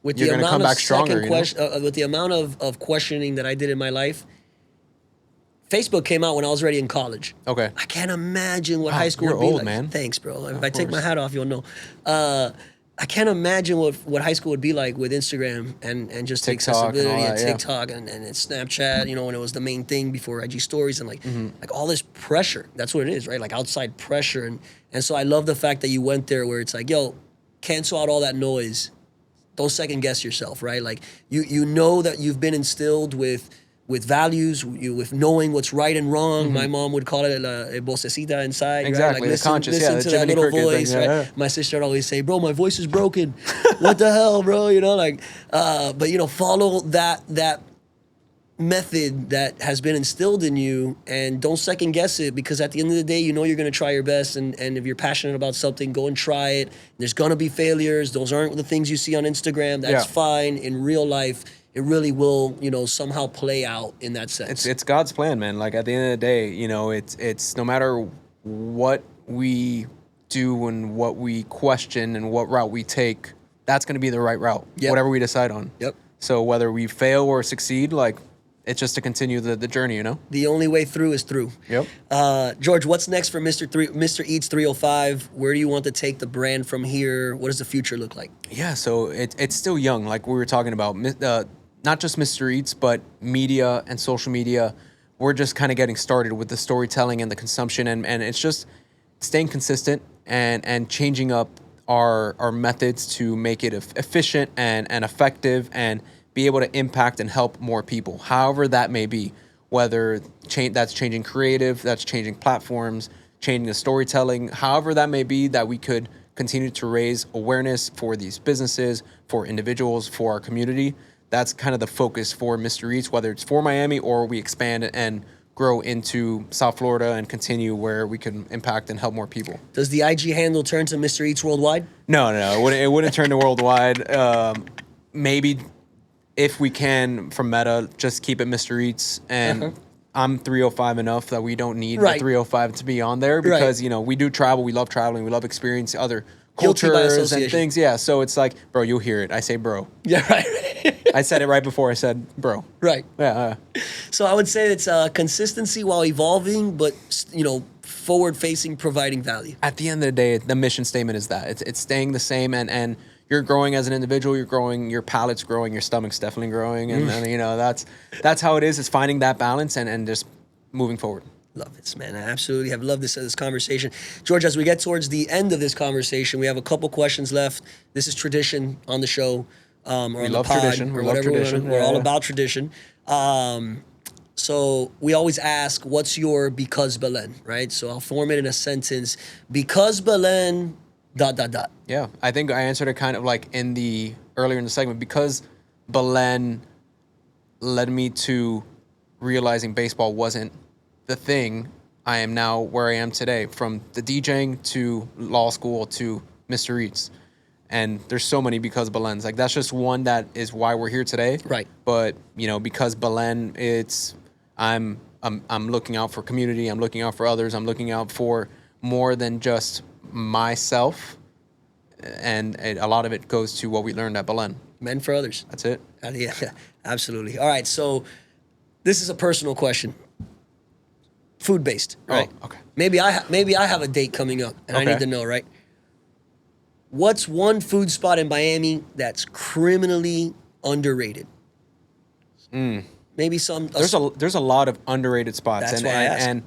S2: you're going to come back stronger.
S1: With the amount of questioning that I did in my life, Facebook came out when I was already in college.
S2: Okay.
S1: I can't imagine what high school would be
S2: old,
S1: like.
S2: Man.
S1: Thanks, bro. If I take my hat off, you'll know. I can't imagine what high school would be like with Instagram and just
S2: TikTok
S1: accessibility
S2: and
S1: TikTok and Snapchat, when it was the main thing before IG stories and all this pressure. That's what it is, right? Outside pressure. And so I love the fact that you went there where it's cancel out all that noise. Don't second guess yourself, right? You know that you've been instilled with values, with knowing what's right and wrong. My mom would call it a vocecita inside.
S2: Exactly,
S1: right?
S2: the conscious,
S1: listen to that little voice, right?
S2: Yeah.
S1: My sister would always say, bro, my voice is broken. What the hell, bro? But follow that method that has been instilled in you, and don't second guess it, because at the end of the day, you know you're going to try your best, and if you're passionate about something, go and try it. There's going to be failures. Those aren't the things you see on Instagram. That's fine. In real life, it really will, somehow play out in that sense.
S2: It's God's plan, man. Like at the end of the day, it's no matter what we do and what we question and what route we take, that's going to be the right route, whatever we decide on.
S1: Yep.
S2: So whether we fail or succeed, like, it's just to continue the journey,
S1: The only way through is through.
S2: Yep.
S1: George, what's next for Mr. Eats 305? Where do you want to take the brand from here? What does the future look like?
S2: Yeah, so it's still young, like we were talking about. Not just Mr. Eats, but media and social media. We're just kind of getting started with the storytelling and the consumption, and it's just staying consistent and changing up our methods to make it efficient and effective, and be able to impact and help more people, however that may be, whether that's changing creative, that's changing platforms, changing the storytelling, however that may be, that we could continue to raise awareness for these businesses, for individuals, for our community. That's kind of the focus for Mr. Eats, whether it's for Miami or we expand and grow into South Florida and continue where we can impact and help more people.
S1: Does the IG handle turn to Mr. Eats Worldwide?
S2: No, it wouldn't turn to worldwide. Maybe if we can, from Meta, just keep it Mr. Eats, and I'm 305 enough that we don't need the 305 to be on there, because we do travel, we love traveling, we love experiencing other cultures and things. Yeah, so it's like, bro, you'll hear it. I say bro.
S1: Yeah, right.
S2: I said it right before I said bro.
S1: Right.
S2: Yeah.
S1: So I would say it's consistency while evolving, but forward-facing, providing value. At
S2: the end of the day, the mission statement is that it's staying the same, and you're growing as an individual. You're growing. Your palate's growing. Your stomach's definitely growing, and that's how it is. It's finding that balance and just moving forward.
S1: Love this, man. I absolutely have loved this conversation. George, as we get towards the end of this conversation, we have a couple questions left. This is tradition on the show, or on the pod,
S2: tradition.
S1: or
S2: We
S1: whatever.
S2: love tradition.
S1: We're all about tradition. So we always ask, what's your because Belen, right? So I'll form it in a sentence. Because Belen, ...
S2: Yeah, I think I answered it kind of like earlier in the segment. Because Belen led me to realizing baseball wasn't the thing, I am now where I am today, from the DJing to law school to Mr. Eats. And there's so many because Belens. Like, that's just one that is why we're here today.
S1: Right.
S2: But, because Belen, I'm looking out for community, I'm looking out for others, I'm looking out for more than just myself. And a lot of it goes to what we learned at Belen.
S1: Men for others.
S2: That's it.
S1: Yeah, absolutely. All right, so this is a personal question. Food-based, right?
S2: Oh, okay.
S1: Maybe I have a date coming up, and I need to know, right? What's one food spot in Miami that's criminally underrated? Maybe some.
S2: There's a lot of underrated spots.
S1: That's why I asked.
S2: And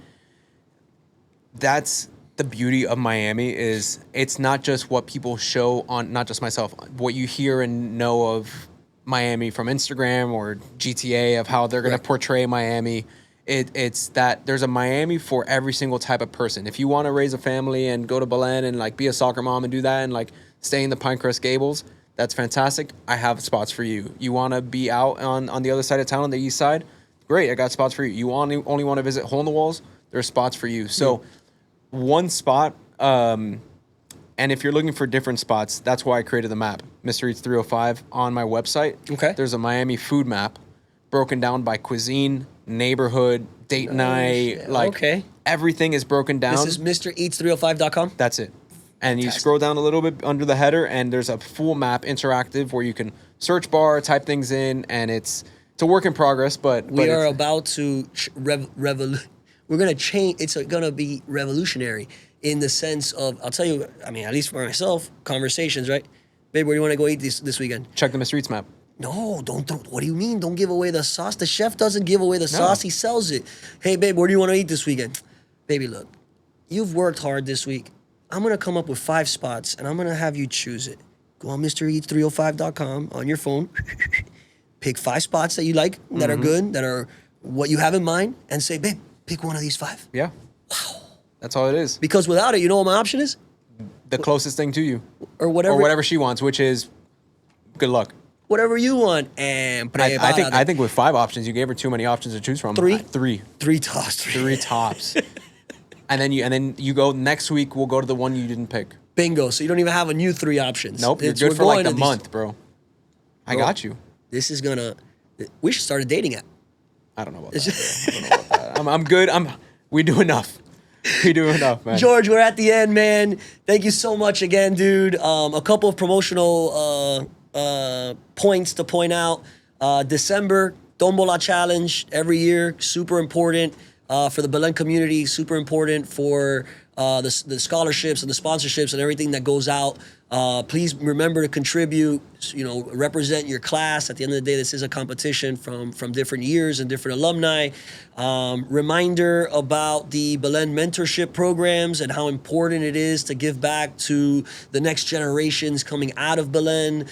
S2: that's the beauty of Miami, is it's not just what people show on, not just myself, what you hear and know of Miami from Instagram or GTA, of how they're going to portray Miami. It's that there's a Miami for every single type of person. If you want to raise a family and go to Belen and like be a soccer mom and do that and like stay in the Pinecrest Gables, that's fantastic. I have spots for you. You want to be out on the other side of town on the east side? Great, I got spots for you. You only want to visit Hole in the Walls? There's spots for you. So one spot, and if you're looking for different spots, that's why I created the map, Mr. Eats 305, on my website.
S1: Okay.
S2: There's a Miami food map broken down by cuisine, neighborhood, date night, everything is broken down.
S1: This is MrEats305.com?
S2: That's it. And you scroll down a little bit under the header, and there's a full map, interactive, where you can search bar, type things in, and it's a work in progress. But
S1: we are about to we're gonna change. It's gonna be revolutionary in the sense of, I'll tell you. I mean, at least for myself, conversations, right? Babe, where do you want to go eat this weekend?
S2: Check the Mr. Eats map.
S1: No, don't. What do you mean? Don't give away the sauce. The chef doesn't give away the sauce. He sells it. Hey, babe, where do you want to eat this weekend? Baby, look, you've worked hard this week. I'm going to come up with 5 spots, and I'm going to have you choose it. Go on MrEats305.com on your phone. Pick 5 spots that you like, that are good, that are what you have in mind, and say, babe, pick one of these 5.
S2: Yeah. Wow. That's all it is.
S1: Because without it, you know what my option is?
S2: The closest thing to you.
S1: Or whatever.
S2: Or whatever she wants, which is good luck.
S1: whatever you want. And
S2: I think with 5 options, you gave her too many options to choose from.
S1: Three?
S2: Three
S1: tops.
S2: Three tops. And then you go next week. We'll go to the one you didn't pick.
S1: Bingo. So you don't even have a new 3 options.
S2: Nope, you're good for like a month, bro. I got you.
S1: This is gonna. We should start a dating app.
S2: I don't know about that. I don't know about that. I'm good. We do enough. We do enough, man.
S1: George, we're at the end, man. Thank you so much again, dude. A couple of promotional points to point out. December Tombola Challenge every year, super important for the Belen community, super important for the scholarships and the sponsorships and everything that goes out. Please remember to contribute, represent your class. At the end of the day, this is a competition from different years and different alumni. Reminder about the Belen mentorship programs and how important it is to give back to the next generations coming out of Belen.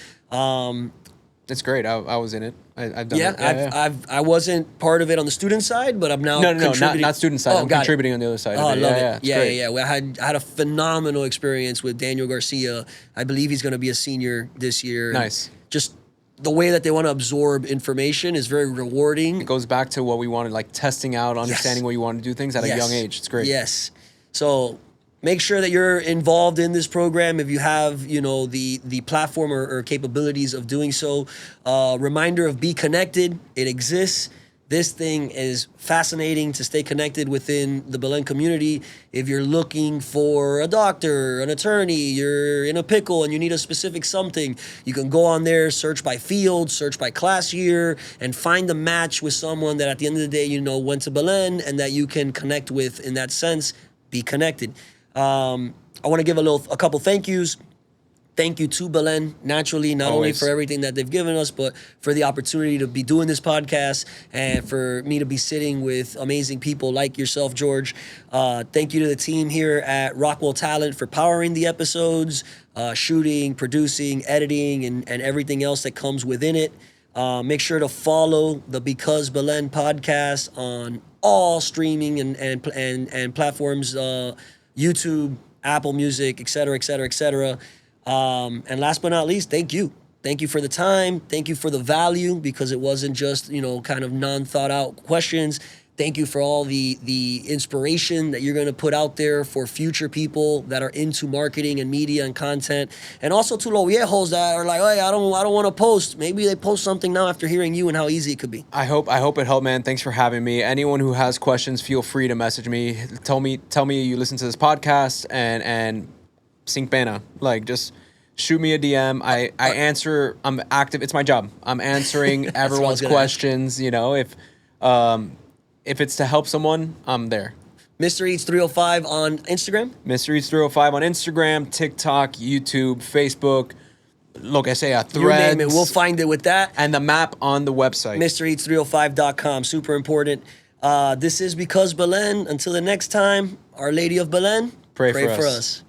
S2: It's great. I was in it. I've done it.
S1: I wasn't part of it on the student side, but I'm now contributing.
S2: Not student side. I'm contributing on the other side.
S1: Oh, I love it.
S2: Yeah.
S1: I had a phenomenal experience with Daniel Garcia. I believe he's going to be a senior this year.
S2: Nice.
S1: Just the way that they want to absorb information is very rewarding.
S2: It goes back to what we wanted, like testing out, understanding what you want to do things at a young age. It's great.
S1: Yes. So make sure that you're involved in this program if you have, the platform or capabilities of doing so. Reminder of Be Connected. It exists. This thing is fascinating to stay connected within the Belen community. If you're looking for a doctor, an attorney, you're in a pickle and you need a specific something, you can go on there, search by field, search by class year, and find a match with someone that at the end of the day, went to Belen and that you can connect with in that sense. Be connected. I want to give a couple thank yous. Thank you to Belen, naturally, not only for everything that they've given us, but for the opportunity to be doing this podcast and for me to be sitting with amazing people like yourself, George. Thank you to the team here at Rockwell Talent for powering the episodes, shooting, producing, editing, and everything else that comes within it. Make sure to follow the Because Belen podcast on all streaming and platforms, YouTube, Apple Music, et cetera, et cetera, et cetera. And last but not least, thank you. Thank you for the time. Thank you for the value, because it wasn't just, kind of non-thought out questions. Thank you for all the inspiration that you're going to put out there for future people that are into marketing and media and content. And also to los viejos that are like, hey, I don't want to post. Maybe they post something now after hearing you and how easy it could be.
S2: I hope it helped, man. Thanks for having me. Anyone who has questions, feel free to message me. Tell me you listen to this podcast and sin pena. Like, just shoot me a DM. I answer. I'm active. It's my job. I'm answering everyone's questions. If it's to help someone, I'm there.
S1: Mr. Eats 305 on Instagram.
S2: Mr. Eats 305 on Instagram, TikTok, YouTube, Facebook. Lo que sea, Threads.
S1: You name it. We'll find it with that.
S2: And the map on the website.
S1: MrEats305.com. Super important. This is Because Belen. Until the next time, Our Lady of Belen,
S2: pray for us.